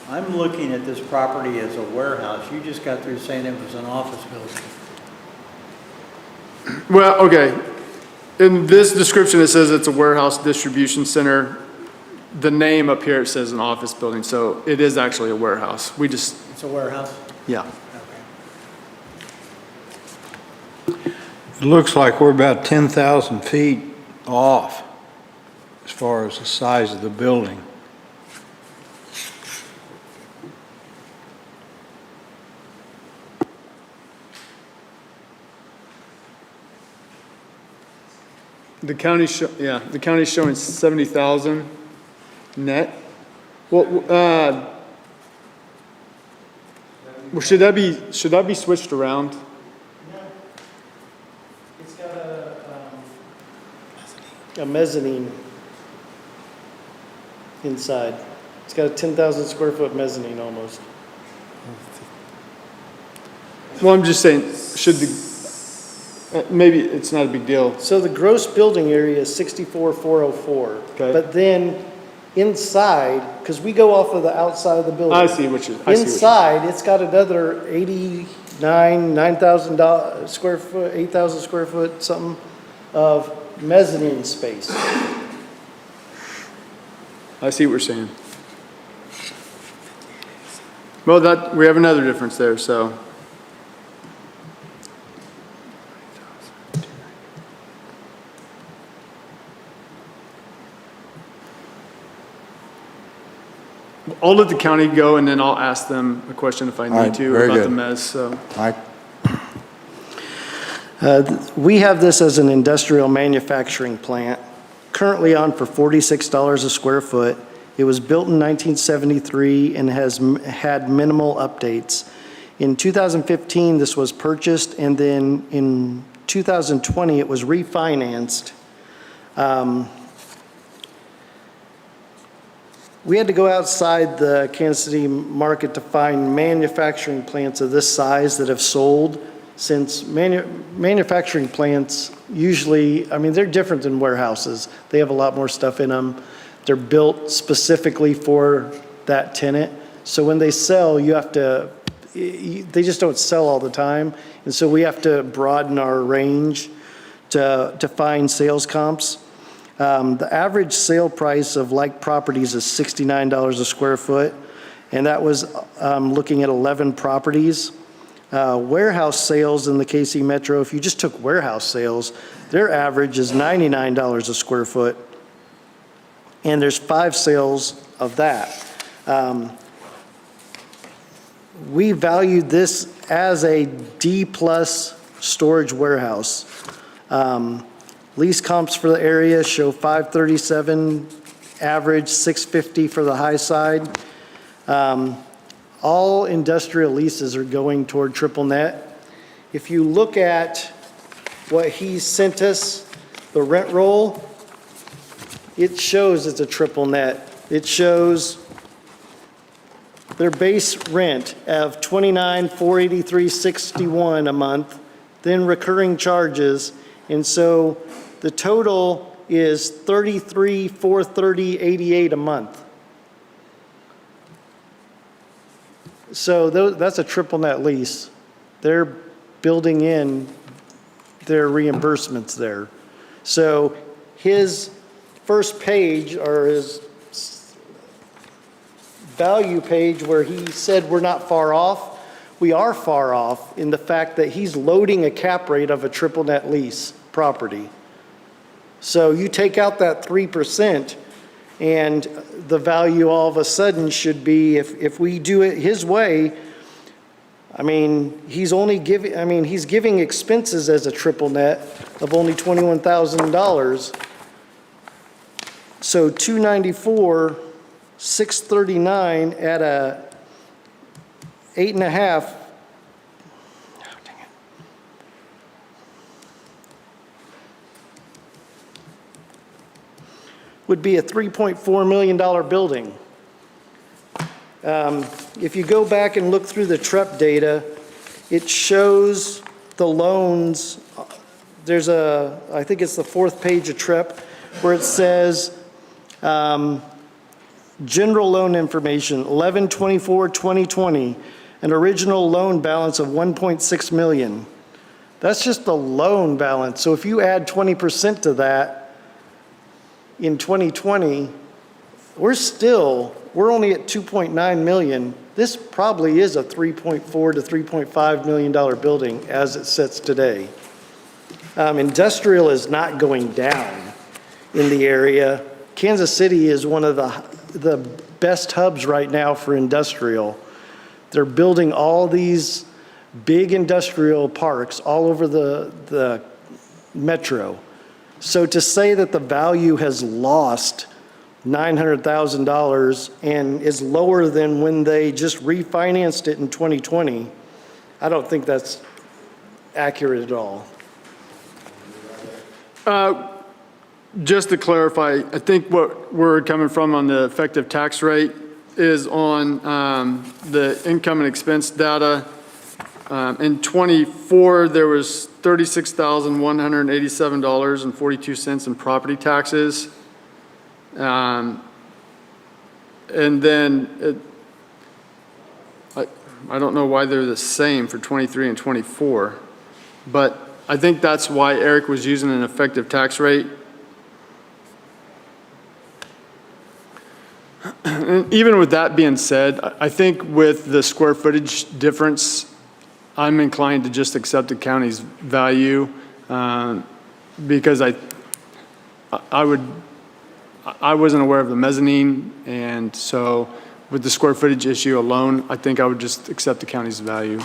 I'm looking at this property as a warehouse. You just got through saying it was an office building. Well, okay. In this description, it says it's a warehouse distribution center. The name up here, it says an office building, so it is actually a warehouse. We just, It's a warehouse? yeah. Okay. It looks like we're about 10,000 feet off as far as the size of the building. The county's the county's showing 70,000 net. Well, should that be switched around? It's got a mezzanine inside. It's got a 10,000 square foot mezzanine almost. Well, I'm just saying, should maybe it's not a big deal. So the gross building area is 64,404. Okay. But then inside, because we go off of the outside of the building. I see what you're. Inside, it's got another 9,000 square foot, 8,000 square foot, something of mezzanine space. I see what we're saying. Well, we have another difference there, so. I'll let the county go, and then I'll ask them a question if I All right, need to very about the good. mezz, so. Mike? We have this as an industrial manufacturing plant, currently on for $46 a square foot. It was built in 1973 and has had minimal updates. In 2015, this was purchased, and then in 2020, it was refinanced. We had to go outside the Kansas City market to find manufacturing plants of this size that have sold, since manufacturing plants usually, I mean, they're different than warehouses. They have a lot more stuff in them. They're built specifically for that tenant. So when they sell, you have to, they just don't sell all the time. And so we have to broaden our range to find sales comps. The average sale price of like properties is $69 a square foot, and that was looking at 11 properties. Warehouse sales in the KC Metro, if you just took warehouse sales, their average is $99 a square foot, and there's 5 sales of that. We valued this as a D-plus storage warehouse. Lease comps for the area show 537 average, 650 for the high side. All industrial leases are going toward triple net. If you look at what he sent us, the rent roll, it shows it's a triple net. It shows their base rent of $29,483.61 a month, then recurring charges, and so the total is $33,430.88 a month. So that's a triple net lease. They're building in their reimbursements there. So his first page, or his value page where he said we're not far off, we are far off in the fact that he's loading a cap rate of a triple net lease property. So you take out that 3%, and the value all of a sudden should be, if we do it his way, I mean, he's giving expenses as a triple net of only $21,000. So 294, 639 at a 8.5. Would be a $3.4 million building. If you go back and look through the TREP data, it shows the loans. There's I think it's the fourth page of TREP, where it says, general loan information, 11/24/2020, an original loan balance of 1.6 million. That's just the loan balance. So if you add 20% to that in 2020, we're only at 2.9 million. This probably is a $3.4 to $3.5 million building as it sits today. Industrial is not going down in the area. Kansas City is one of the best hubs right now for industrial. They're building all these big industrial parks all over the metro. So to say that the value has lost $900,000 and is lower than when they just refinanced it in 2020, I don't think that's accurate at all. Just to clarify, I think what we're coming from on the effective tax rate is on the income and expense data. In '24, there was $36,187.42 in property taxes. And then I don't know why they're the same for '23 and '24, but I think that's why Eric was using an effective tax rate. And even with that being said, I think with the square footage difference, I'm inclined to just accept the county's value because I wasn't aware of the mezzanine, and so with the square footage issue alone, I think I would just accept the county's value.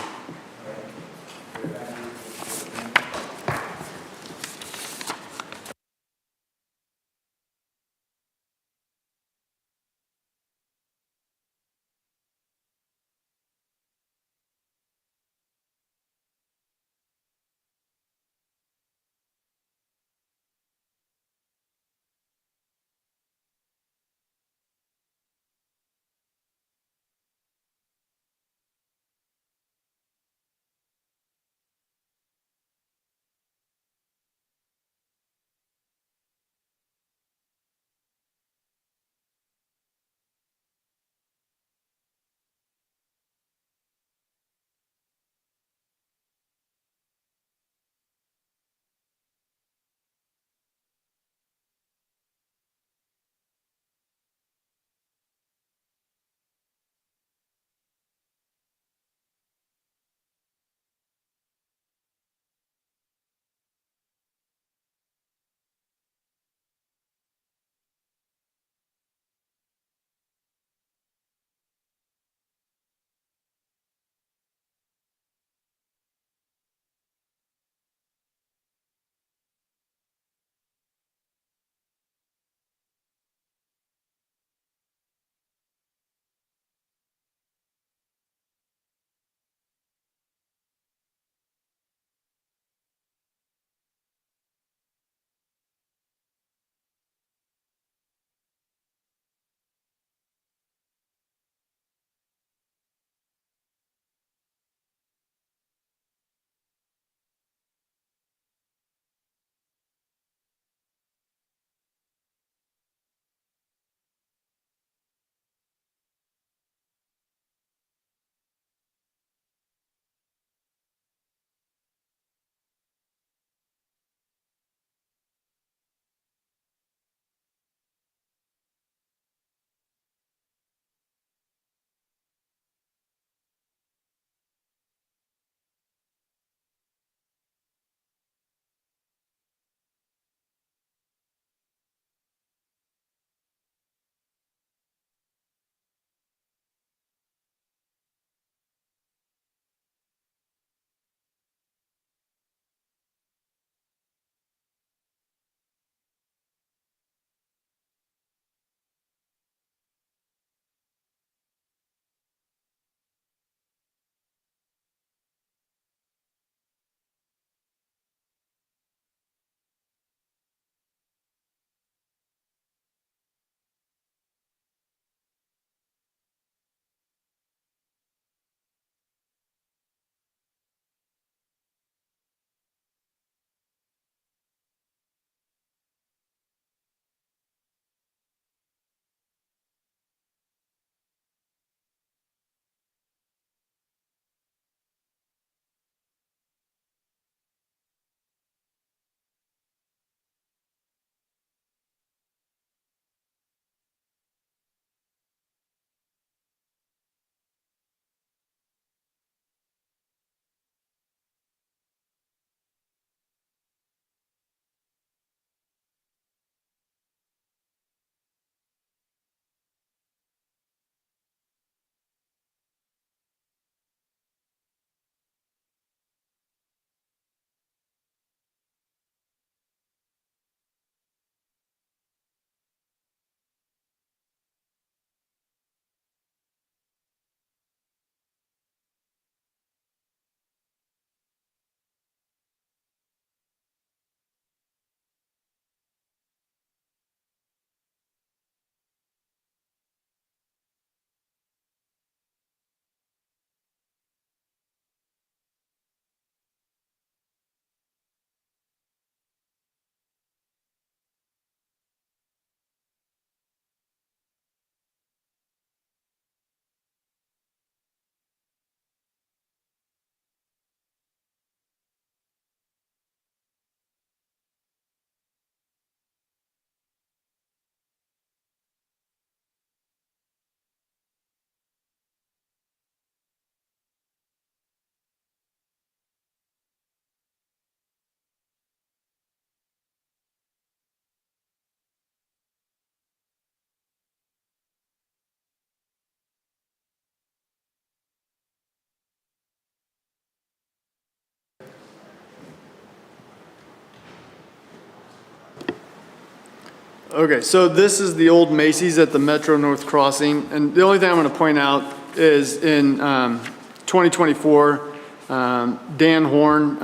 Okay, so this is the old Macy's at the Metro North Crossing, and the only thing I'm going to point out is in 2024, Dan Horn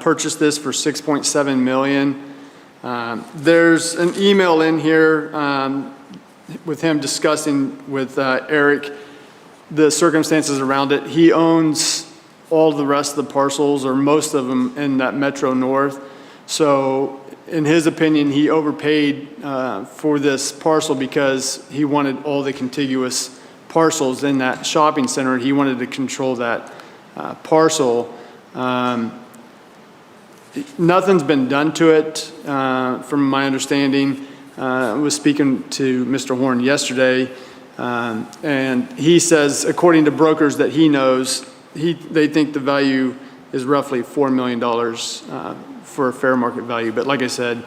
purchased this for $6.7 million. There's an email in here with him discussing with Eric the circumstances around it. He owns all the rest of the parcels, or most of them, in that Metro North. So in his opinion, he overpaid for this parcel because he wanted all the contiguous parcels in that shopping center. He wanted to control that parcel. Nothing's been done to it, from my understanding. I was speaking to Mr. Horn yesterday, and he says, according to brokers that he knows, they think the value is roughly $4 million for a fair market value. But like I said,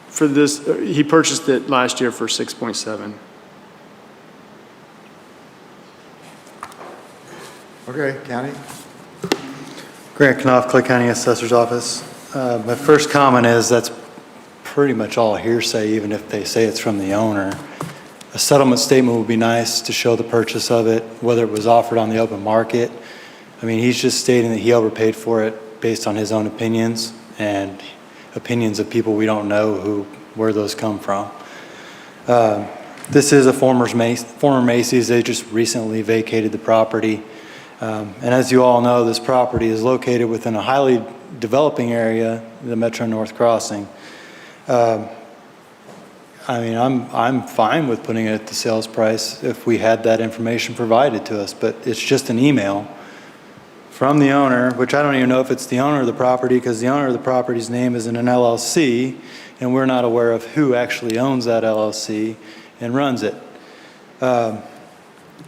for this, he purchased it last year for 6.7. Okay, County? Grant Knopf, Clay County Assessor's Office. My first comment is that's pretty much all hearsay, even if they say it's from the owner. A settlement statement would be nice to show the purchase of it, whether it was offered on the open market. I mean, he's just stating that he overpaid for it based on his own opinions and opinions of people we don't know where those come from. This is a former Macy's. They just recently vacated the property. And as you all know, this property is located within a highly developing area, the Metro North Crossing. I mean, I'm fine with putting it at the sales price if we had that information provided to us, but it's just an email from the owner, which I don't even know if it's the owner of the property, because the owner of the property's name is in an LLC, and we're not aware of who actually owns that LLC and runs it.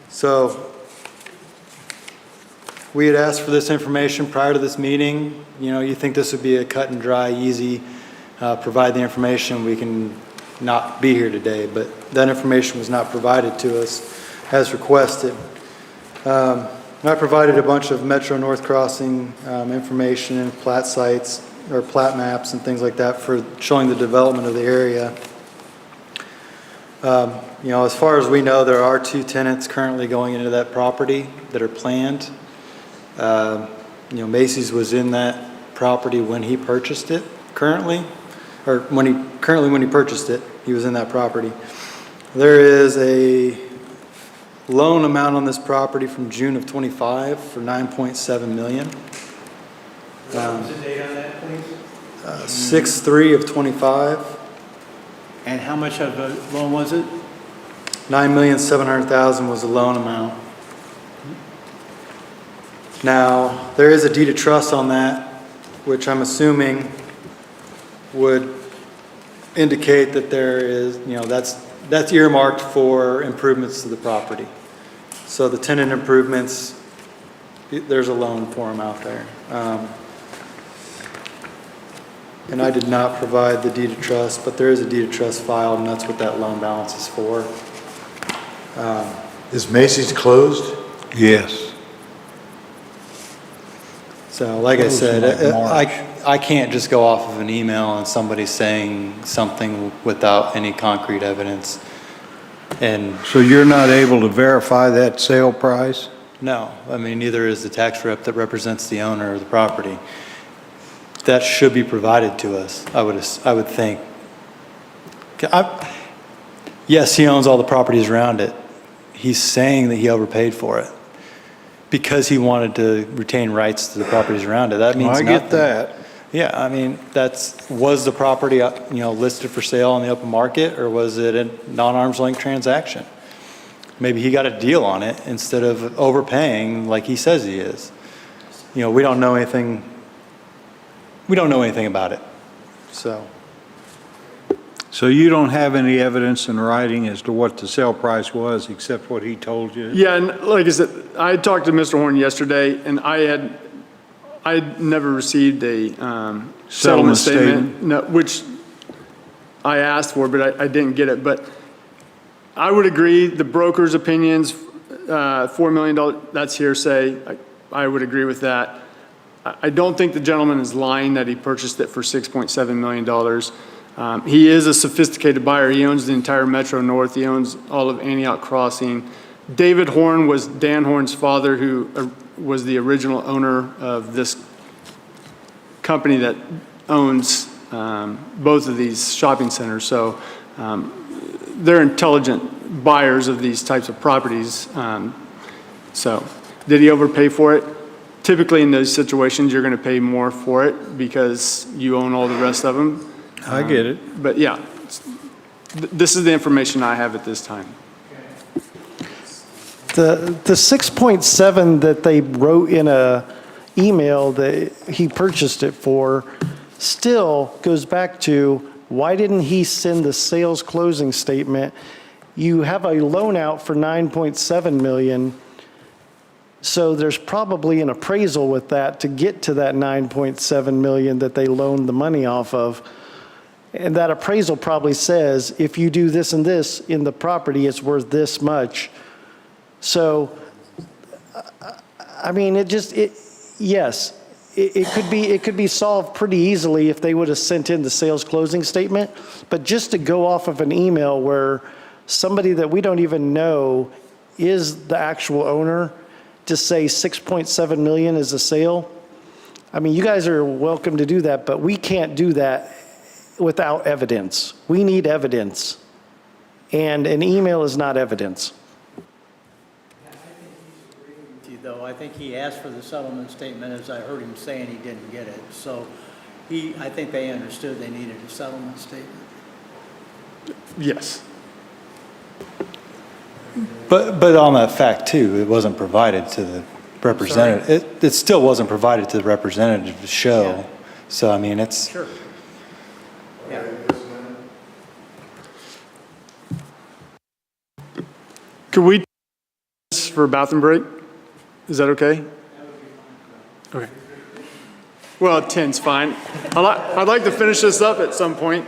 So we had asked for this information prior to this meeting. You know, you think this would be a cut and dry, easy, provide the information, we can not be here today, but that information was not provided to us as requested. I provided a bunch of Metro North Crossing information and plat sites or plat maps and things like that for showing the development of the area. You know, as far as we know, there are 2 tenants currently going into that property that are planned. You know, Macy's was in that property when he purchased it currently, or when he purchased it, he was in that property. There is a loan amount on this property from June of 25 for $9.7 million. What was the date on that, please? 6/3 of 25, And how much of a loan was it? $9,700,000 was the loan amount. Now, there is a deed of trust on that, which I'm assuming would indicate that there is, you know, that's earmarked for improvements to the property. So the tenant improvements, there's a loan for them out there. And I did not provide the deed of trust, but there is a deed of trust filed, and that's what that loan balance is for. Is Macy's closed? Yes. So like I Closed in said, like March. I can't just go off of an email and somebody saying something without any concrete evidence. And So you're not able to verify that sale price? no, I mean, neither is the tax rep that represents the owner of the property. That should be provided to us, I would think. Yes, he owns all the properties around it. He's saying that he overpaid for it because he wanted to retain rights to the properties around it. That means I nothing. get that. Yeah, I mean, was the property, you know, listed for sale on the open market, or was it a non-arm's length transaction? Maybe he got a deal on it instead of overpaying like he says he is. You know, we don't know anything about it, so. So you don't have any evidence in writing as to what the sale price was except what he told you? Yeah, and like I said, I talked to Mr. Horn yesterday, and I'd never received a settlement statement, no, which I asked for, but I didn't get it. But I would agree, the broker's opinions, $4 million, that's hearsay. I would agree with that. I don't think the gentleman is lying that he purchased it for $6.7 million. He is a sophisticated buyer. He owns the entire Metro North. He owns all of Antioch Crossing. David Horn was Dan Horn's father, who was the original owner of this company that owns both of these shopping centers. So they're intelligent buyers of these types of properties. So did he overpay for it? Typically in those situations, you're going to pay more for it because you own all the rest of them. I get it. But yeah, this is the information I have at this time. The 6.7 that they wrote in a email that he purchased it for still goes back to, why didn't he send the sales closing statement? You have a loan out for 9.7 million, so there's probably an appraisal with that to get to that 9.7 million that they loaned the money off of. And that appraisal probably says, if you do this and this in the property, it's worth this much. So, I mean, yes, it could be solved pretty easily if they would have sent in the sales closing statement. But just to go off of an email where somebody that we don't even know is the actual owner, to say 6.7 million is a sale, I mean, you guys are welcome to do that, but we can't do that without evidence. We need evidence. And an email is not evidence. Though I think he asked for the settlement statement, as I heard him saying he didn't get it. So I think they understood they needed a settlement statement. Yes. But on that fact too, it wasn't provided to the representative. It still wasn't provided to the representative to show. Yeah. So I mean, it's. Sure. Yeah. Could we this for a bathroom break? Is that okay? Okay. Well, 10's fine. I'd like to finish this up at some point.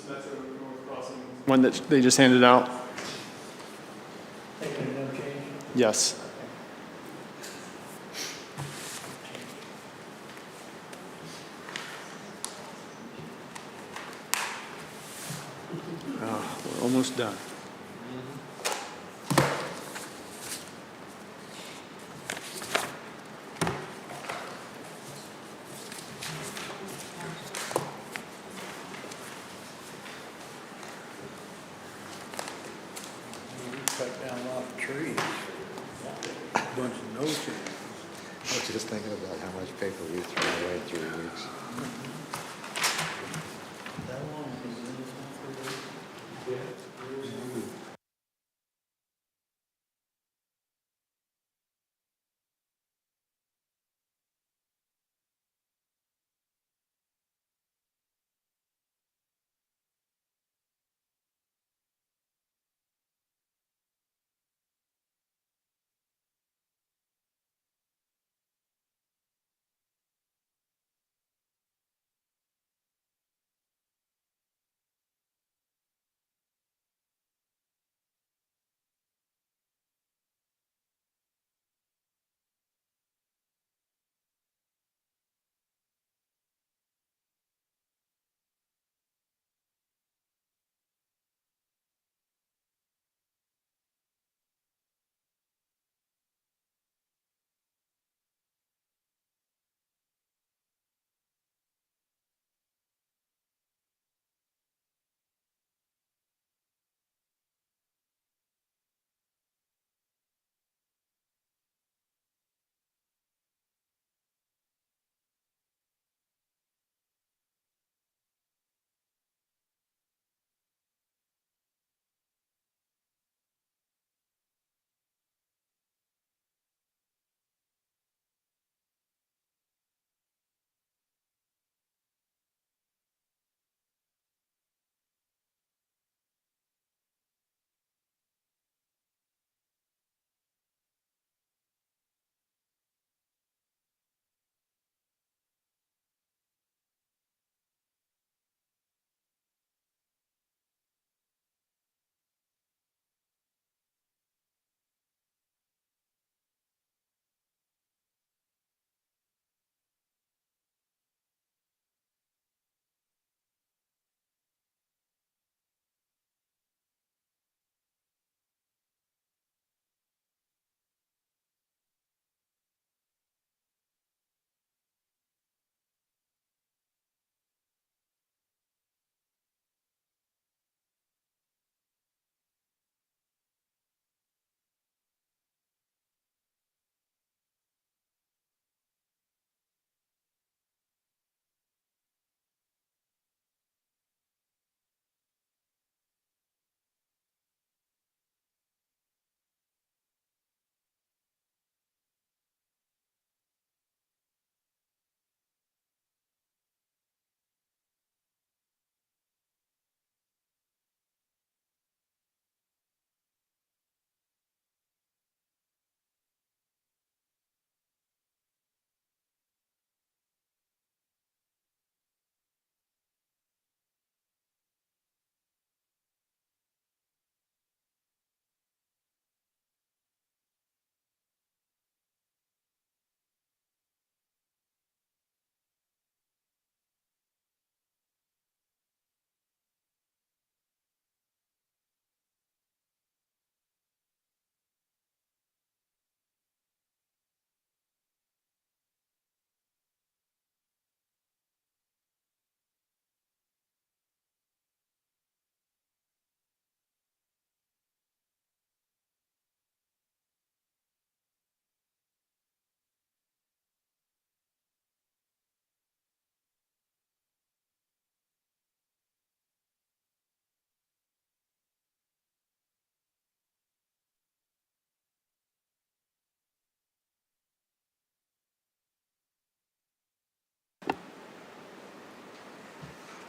That's a North Crossing. One that they just handed out. Taking no change? Yes. Oh, we're almost done. Cut down a lot of trees. Bunch of no trees. I was just thinking about how much paper we threw away in 3 weeks. That long is this one for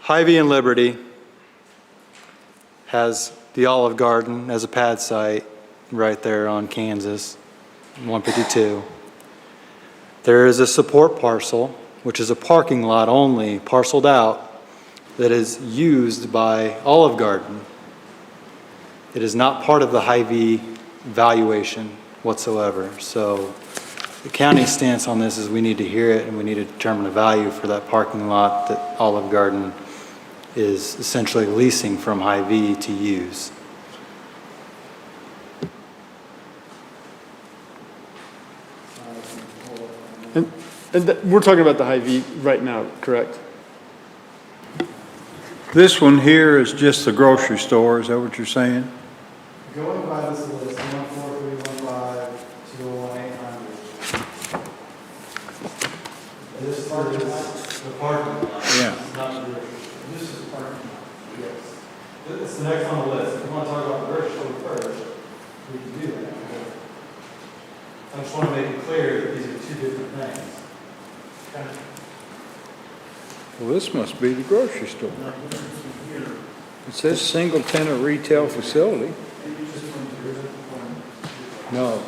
Hy-Vee and Liberty has the Olive Garden as a pad site right there on Kansas, 152. There is a support parcel, which is a parking lot only, parceled out that is used by Olive Garden. It is not part of the Hy-Vee valuation whatsoever. So the county's stance on this is we need to hear it and we need to determine a value for that parking lot that Olive Garden is essentially leasing from Hy-Vee to use. We're talking about the Hy-Vee right now, correct? This one here is just the grocery store, is that what you're saying? Going by this list, 14315, 201, 800. This is the parking lot. Yeah. Not the, this is the parking lot. Yes. It's the next on the list. If you want to talk about the grocery store first, we can do that. I just want to make it clear that these are two different things. Well, this must be the grocery store. It says single tenant retail facility. No,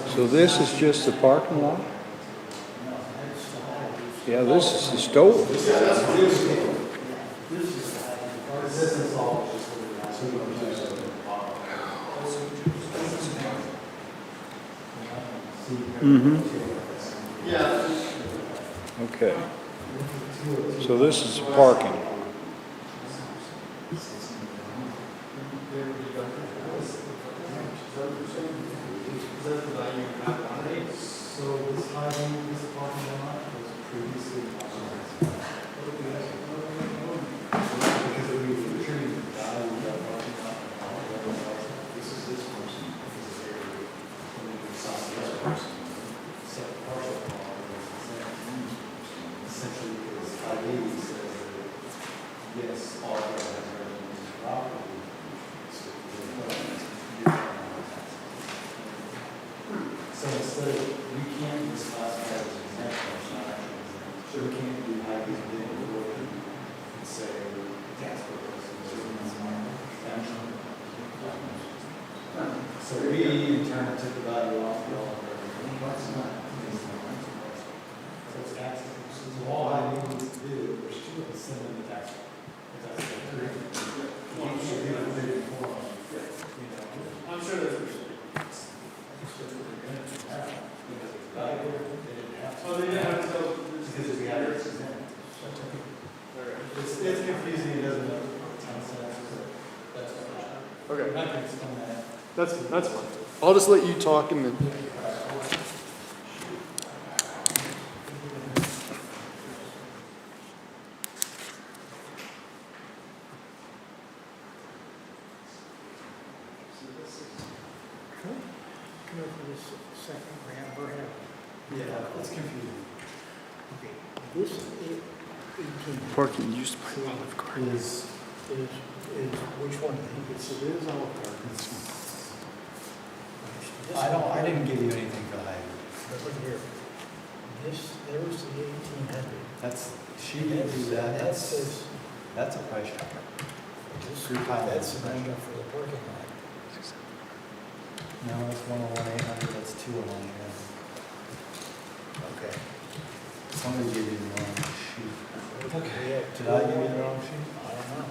so this is just the parking lot? Yeah, this is the store. Okay. So this is parking. So this parking, this parking lot was previously because we were treating the value of that parking lot. This is this person, this is their, this person. Set partial essentially because ID says that yes, all of that has residence property. So instead of, we can't misclassify as exempt, it's not actually exempt. So we can't do hybrids within the board and say tax purposes or exemption. So we in turn took the value off the all of our. That's not. So it's taxes. So all I need to do is send them the tax. That's correct. I'm sure there's. Oh, they didn't have to tell because we had it. It's confusing, it doesn't make a ton of sense. That's why. Okay. I'm not going to explain that. That's fine. I'll just let you talk and then. Come up with this second grant per hour. Yeah, it's confusing. Okay, this 18 Parking used by Olive Garden. Is is which one? I think it's, it is Olive Garden. I didn't give you anything for the hydrant. But look here, this, there was the 1800. That's, she didn't do that. That says, That's a price tracker. this, Group highway. that's the number for the parking lot. No, that's 101-800, that's 201-800. Okay. Somebody gave you the wrong sheet. Okay. Did I give you the wrong sheet? I don't know.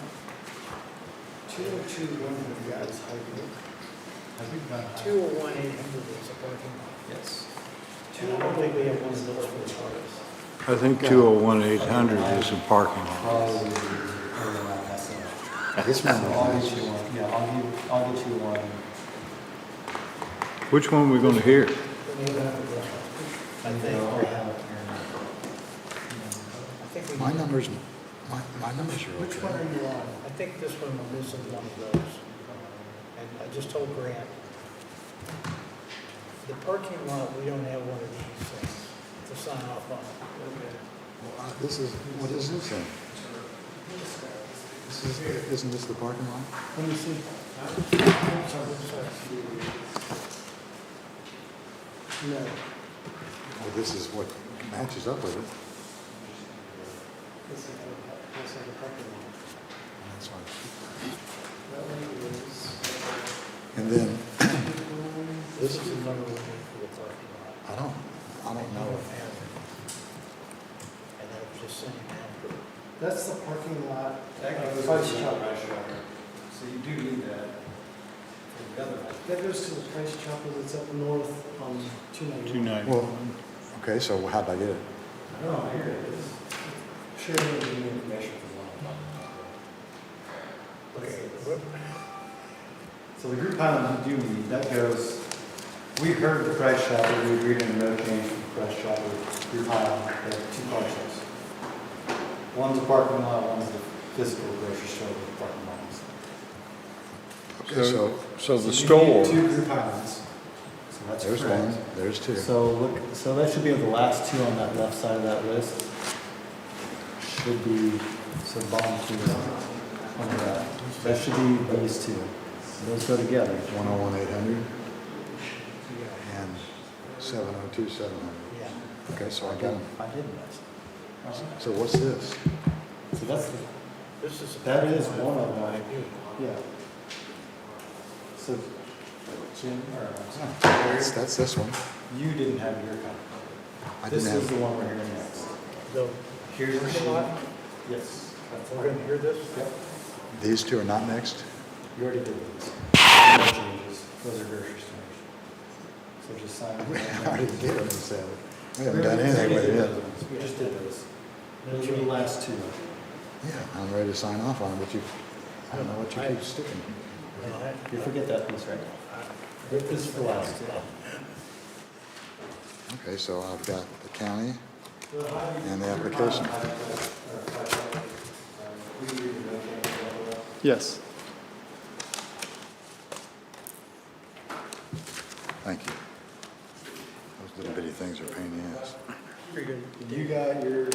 202-100, that's hydrant. Have we done? 201-800 is the parking lot. Yes. And I don't think we have one of those for the cars. I think 201-800 is a parking lot. Probably around that same. This one I'll was get you one, yeah, I'll get you one. Which one are we going to hear? We need another one. I think I have it here. I think we my need- numbers, my numbers are Which one okay. are you on? I think this one will miss one of those. And I just told Grant, the parking lot, we don't have one of these things to sign off on. Well, this is, what is this then? This is, isn't this the parking lot? Let me see. No. Well, this is what matches up with it. This is the parking lot. That's fine. That one is, And then, this is the number we need for the parking lot. I don't know. And I was just saying that. That's the parking lot. That goes Price to the chopper. price chopper. So you do need that for the other one. That goes to the price chopper that's up north on 291. 290. Well, okay, so how'd I get it? Oh, here it is. Sharing the information for one. Okay. So the group pilot you do need, that goes, we heard the price chopper, we agreed on no change for the price chopper, group pilot, they have two parcels. One's a parking lot, one's the physical grocery store with parking lots. Okay, So the you store, need two group islands. So that's there's correct. one, there's two. So look, so that should be the last two on that left side of that list. Should be, so bottom two on the left. That should be these two. Those go together. 101-800 and 702-700. Yeah. Okay, so I got them. I did miss. So what's this? So that's, This is. that is one of them. Yeah. So, Jim, or, That's this one. you didn't have your copy. I This didn't is the have, one we're hearing next. The Here's the parking sheet. lot, Yes. that's we're gonna hear this? Yep. these two are not next? You already did these. No changes. Those are grocery stores. So just sign them. I already did them, so we haven't done anything with it. We just did those. Those are the last two. Yeah, I'm ready to sign off on it, but I don't know what you keep sticking. You forget that piece right now. This is the last two. Okay, so I've got the county and the application. Yes. Thank you. Those little bitty things are a pain in the ass. You got your.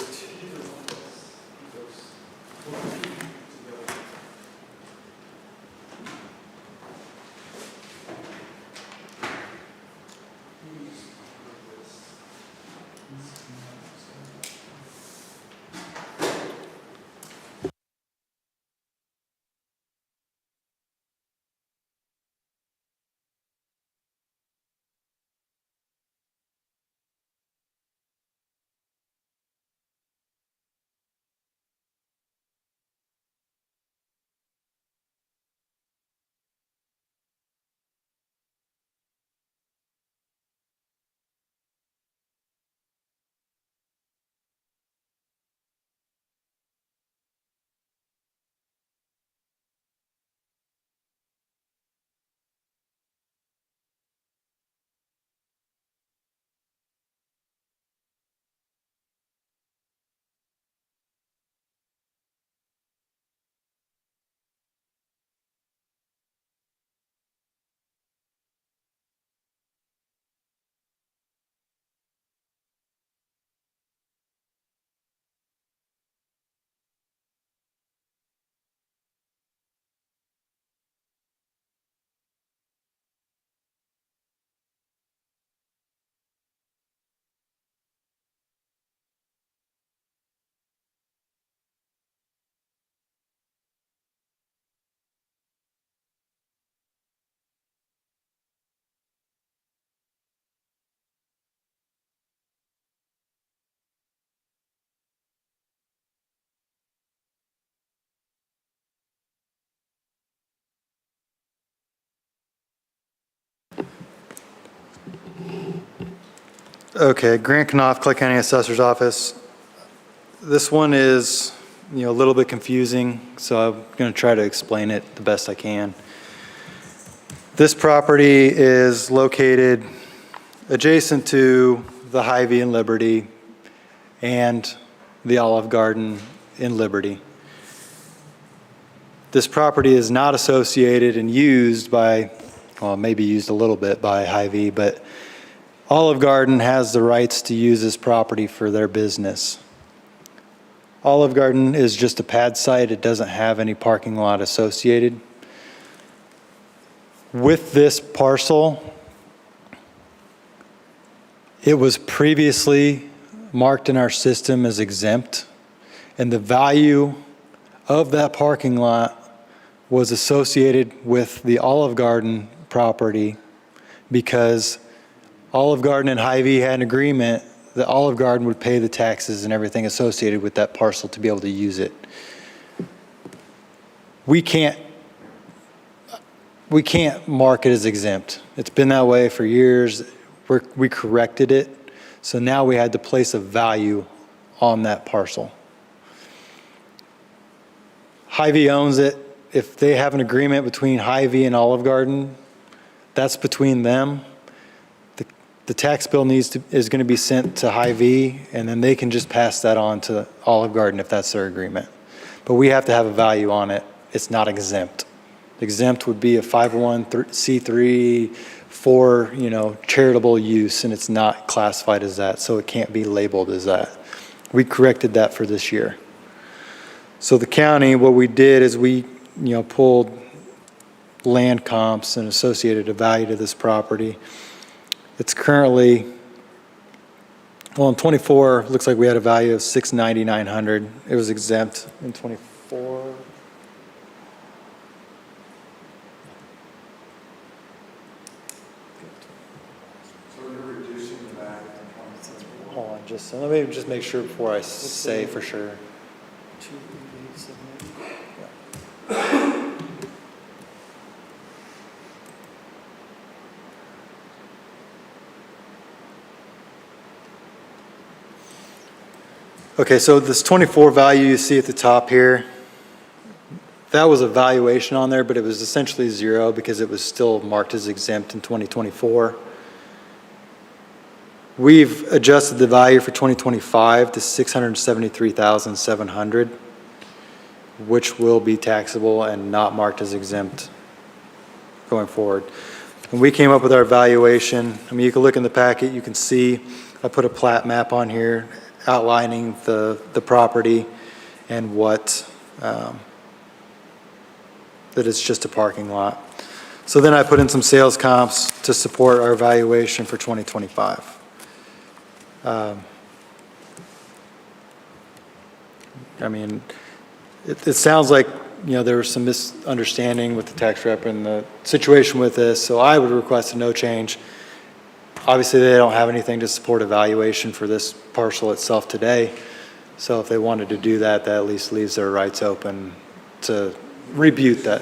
Okay, Grant Knopf, Clay County Assessor's Office. This one is, a little bit confusing, so I'm going to try to explain it the best I can. This property is located adjacent to the Hy-Vee in Liberty and the Olive Garden in Liberty. This property is not associated and used by, well, maybe used a little bit by Hy-Vee, but Olive Garden has the rights to use this property for their business. Olive Garden is just a pad site. It doesn't have any parking lot associated. With this parcel, it was previously marked in our system as exempt, and the value of that parking lot was associated with the Olive Garden property because Olive Garden and Hy-Vee had an agreement that Olive Garden would pay the taxes and everything associated with that parcel to be able to use it. We can't mark it as exempt. It's been that way for years. We corrected it. So now we had to place a value on that parcel. Hy-Vee owns it. If they have an agreement between Hy-Vee and Olive Garden, that's between them. The tax bill is going to be sent to Hy-Vee, and then they can just pass that on to Olive Garden if that's their agreement. But we have to have a value on it. It's not exempt. Exempt would be a 501c3 for, charitable use, and it's not classified as that, so it can't be labeled as that. We corrected that for this year. So the county, what we did is we, pulled land comps and associated a value to this property. It's currently, in 24, looks like we had a value of $690,900. It was exempt in 24. So you're reducing the value in 2024? Hold on, let me just make sure before I say for sure. 28878. Okay, so this 24 value you see at the top here, that was a valuation on there, but it was essentially zero because it was still marked as exempt in 2024. We've adjusted the value for 2025 to $673,700, which will be taxable and not marked as exempt going forward. When we came up with our valuation, you can look in the packet, you can see I put a plat map on here outlining the property and what, that it's just a parking lot. So then I put in some sales comps to support our valuation for 2025. It sounds like, there was some misunderstanding with the tax rep and the situation with this, so I would request a no change. Obviously, they don't have anything to support a valuation for this parcel itself today, so if they wanted to do that, that at least leaves their rights open to rebuke that.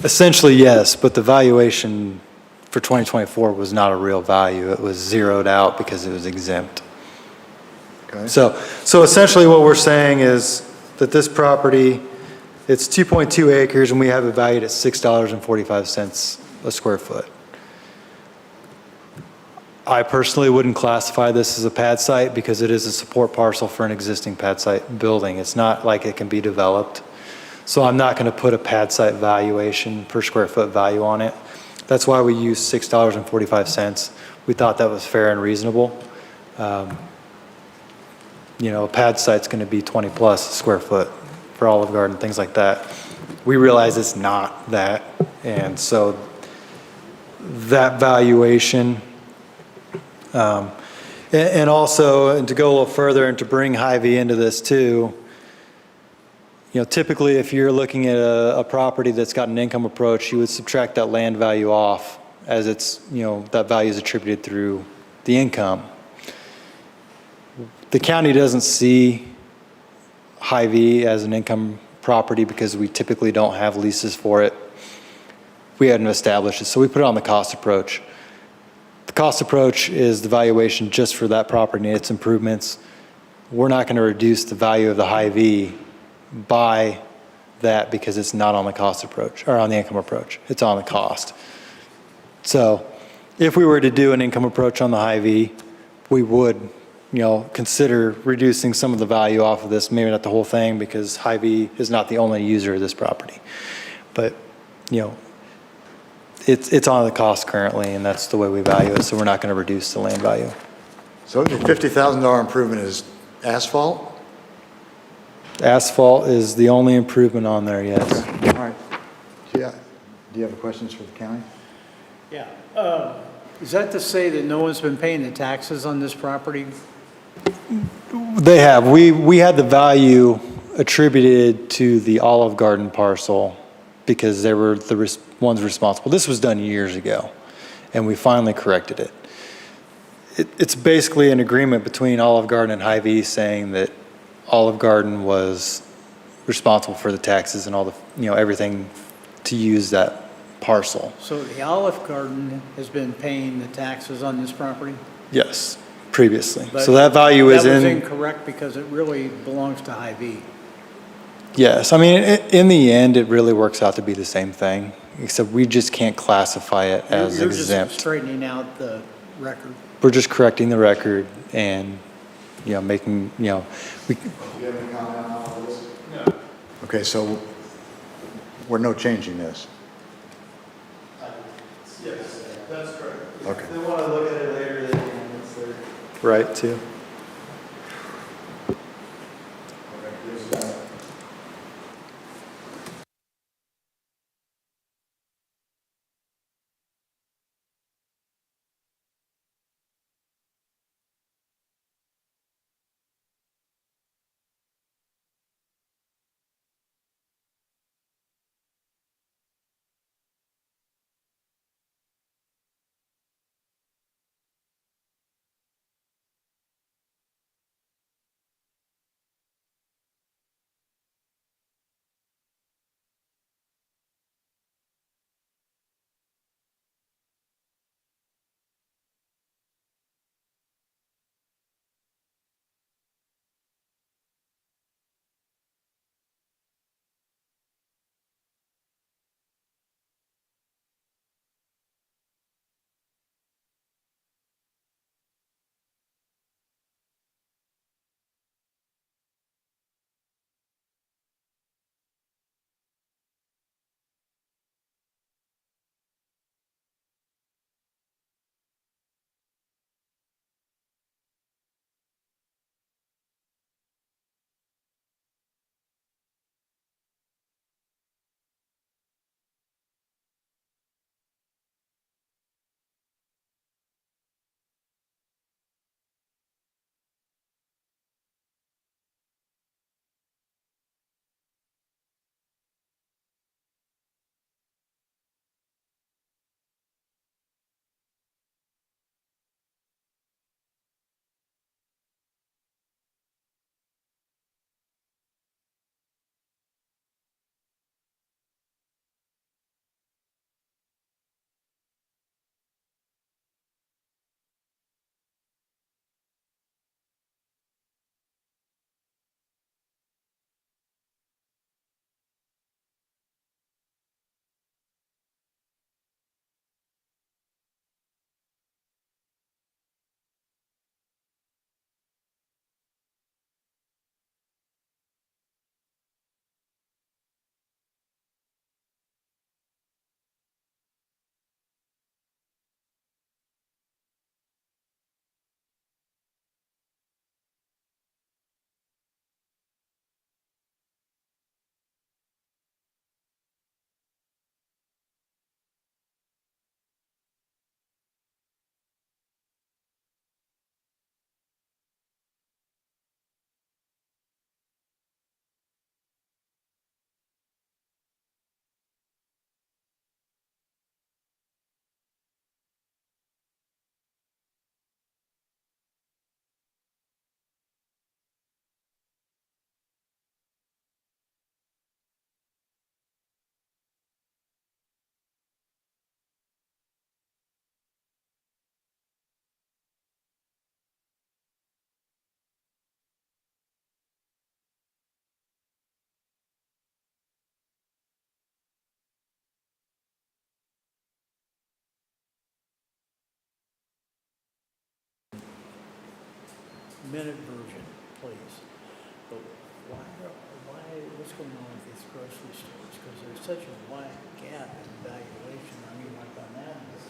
Essentially, yes, but the valuation for 2024 was not a real value. It was zeroed out because it was exempt. Okay. So essentially what we're saying is that this property, it's 2.2 acres and we have it valued at $6.45 a square foot. I personally wouldn't classify this as a pad site because it is a support parcel for an existing pad site building. It's not like it can be developed. So I'm not going to put a pad site valuation per square foot value on it. That's why we use $6.45. We thought that was fair and reasonable. A pad site's going to be 20 plus square foot for Olive Garden, things like that. We realize it's not that. And so that valuation, and also, and to go a little further and to bring Hy-Vee into this too, typically if you're looking at a property that's got an income approach, you would subtract that land value off as it's, that value is attributed through the income. The county doesn't see Hy-Vee as an income property because we typically don't have leases for it. We hadn't established it, so we put it on the cost approach. The cost approach is the valuation just for that property and its improvements. We're not going to reduce the value of the Hy-Vee by that because it's not on the cost approach or on the income approach. It's on the cost. So if we were to do an income approach on the Hy-Vee, we would consider reducing some of the value off of this, maybe not the whole thing because Hy-Vee is not the only user of this property. But, it's on the cost currently and that's the way we value it, so we're not going to reduce the land value. So the $50,000 improvement is asphalt? Asphalt is the only improvement on there, yes. All right. Yeah. Do you have questions for the county? Yeah. Is that to say that no one's been paying the taxes on this property? They have. We had the value attributed to the Olive Garden parcel because they were ones responsible. This was done years ago, and we finally corrected it. It's basically an agreement between Olive Garden and Hy-Vee saying that Olive Garden was responsible for the taxes and all the, everything to use that parcel. So the Olive Garden has been paying the taxes on this property? Yes, previously. But So that value is That was in, incorrect because it really belongs to Hy-Vee. yes. I mean, in the end, it really works out to be the same thing, except we just can't classify it as You're just exempt. straightening out the record. We're just correcting the record and, making, we, Do you have any comment on all of this? No. Okay, so we're no changing this? Yes, that's correct. Okay. If they want to look at it later, they can, it's their. right too. Minute version, please. But what's going on with these grocery stores? Because there's such a wide gap in valuation. I mean, like on that, it's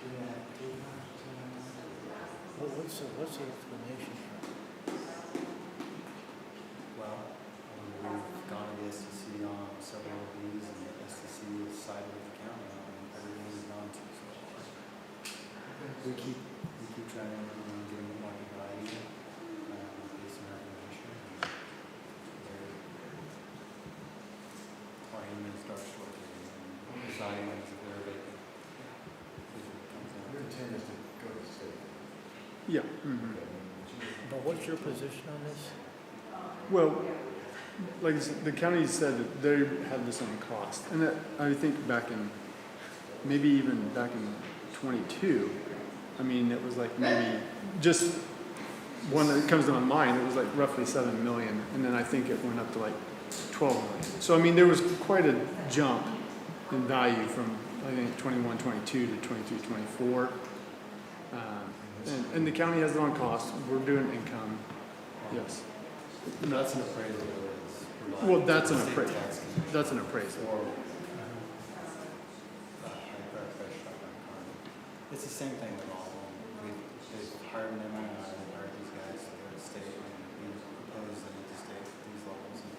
3.5, 2.5. Well, what's the explanation for it? Well, we've gone to the STC on several of these, and the STC has sided with the county on everything we've gone to so far. We keep trying to get them market value, based on our information. Our aim is to start shortly. resigning as they're vacant. Your intent is to go to the state. Yeah. mhm. But what's your position on this? Well, like I said, the county said that they had this on cost, and that, I think back in, maybe even back in '22, I mean, it was like maybe, just one that comes to my mind, it was like roughly 7 million, and then I think it went up to like 12 million. So I mean, there was quite a jump in value from, I think, 21, 22 to 23, 24. And the county has it on cost, we're doing income, yes. That's an appraisal. Well, that's an appraisal, that's an appraisal. It's the same thing with all of them. They've hired an MI, they've hired these guys to go to state, and we propose them to state at these levels. And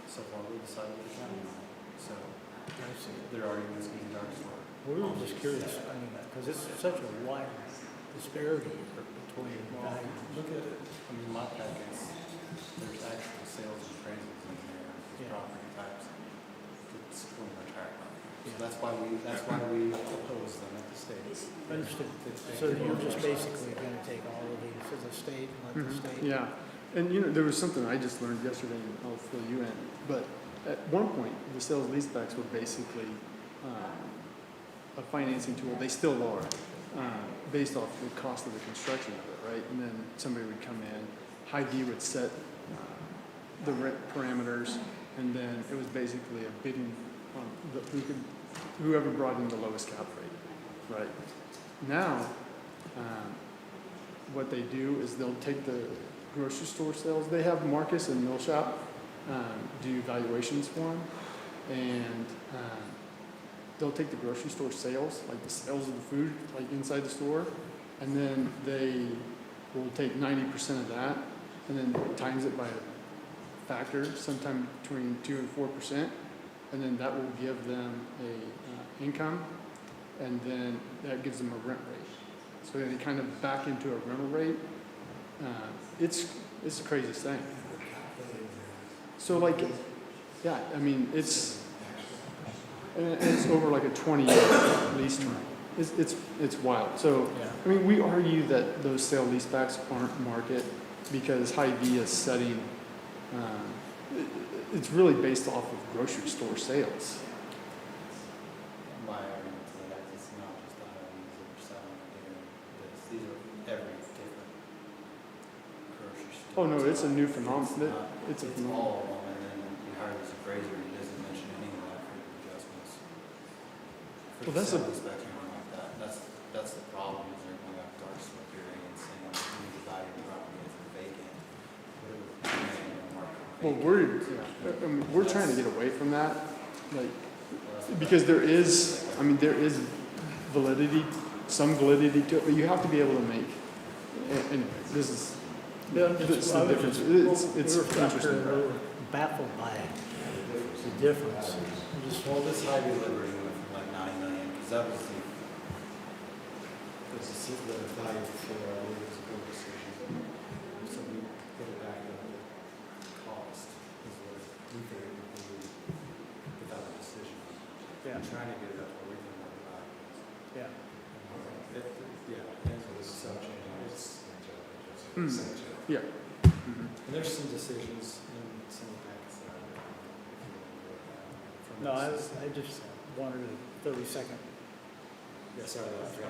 so far, we decided to county on it. So they're already in this meeting dark store. We were just curious, I mean, because it's such a wide disparity between value. Look at it, I mean, my packets, there's actual sales and appraisals in there, Yeah. property types. It's going to track. So that's why we propose them at the state. Understood. So you're just basically going to take all of these to the state and let the state? Yeah, and you know, there was something I just learned yesterday, and I'll fill you in, but at one point, the sales leasebacks were basically a financing tool, they still are, based off the cost of the construction of it, right? And then somebody would come in, Hy-Vee would set the rent parameters, and then it was basically a bidding on whoever brought in the lowest cap rate, right? Now, what they do is they'll take the grocery store sales. They have Marcus and Mill Shop do valuations for them, and they'll take the grocery store sales, like the sales of the food, like inside the store, and then they will take 90% of that, and then times it by a factor, sometime between 2 and 4%, and then that will give them a income, and then that gives them a rent rate. So they kind of back into a rental rate. It's the craziest thing. So like, yeah, I mean, it's over like a 20-year lease term. It's wild. So, I mean, we argue that those sale leasebacks aren't market because Hy-Vee is setting, it's really based off of grocery store sales. My argument to that is it's not just IOUs that are selling or doing this. These are every different grocery store. Oh, no, it's a new phenomenon. It's It's a phenomenon. all of them, and then we hire this appraiser, he doesn't mention any of that for the adjustments. For Well, the that's sale a- leaseback or anything like that. That's the problem, is they're going out dark store theory and saying, we need to value the property as vacant. But it would remain on the market Well, vacant. I mean, we're trying to get away from that, like, because there is validity, some validity to it, but you have to be able to make, anyway, this is, it's the difference. It's interesting. We're baffled by the difference. We just- Well, this Hy-Vee Liberty went from like 9 million, because that was the value before our legal support decision. So we put it back up to cost, is what we think it would be without a decision. Yeah. I'm trying to get it up where we can work it out. Yeah. Yeah, and so this is some change. Yeah. And there's some decisions in some of the packets that are, if you want to work out. from No, this. I just wanted a 30-second. Yeah, sorry, I forgot.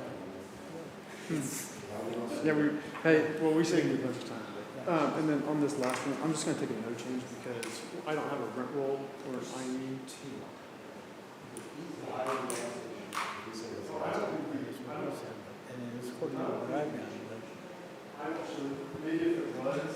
Yeah, we saved you a bunch of time today. And then on this last one, I'm just gonna take a no change because I don't have a rent roll or an IME. And then it's according to what I've got, but Maybe if it was.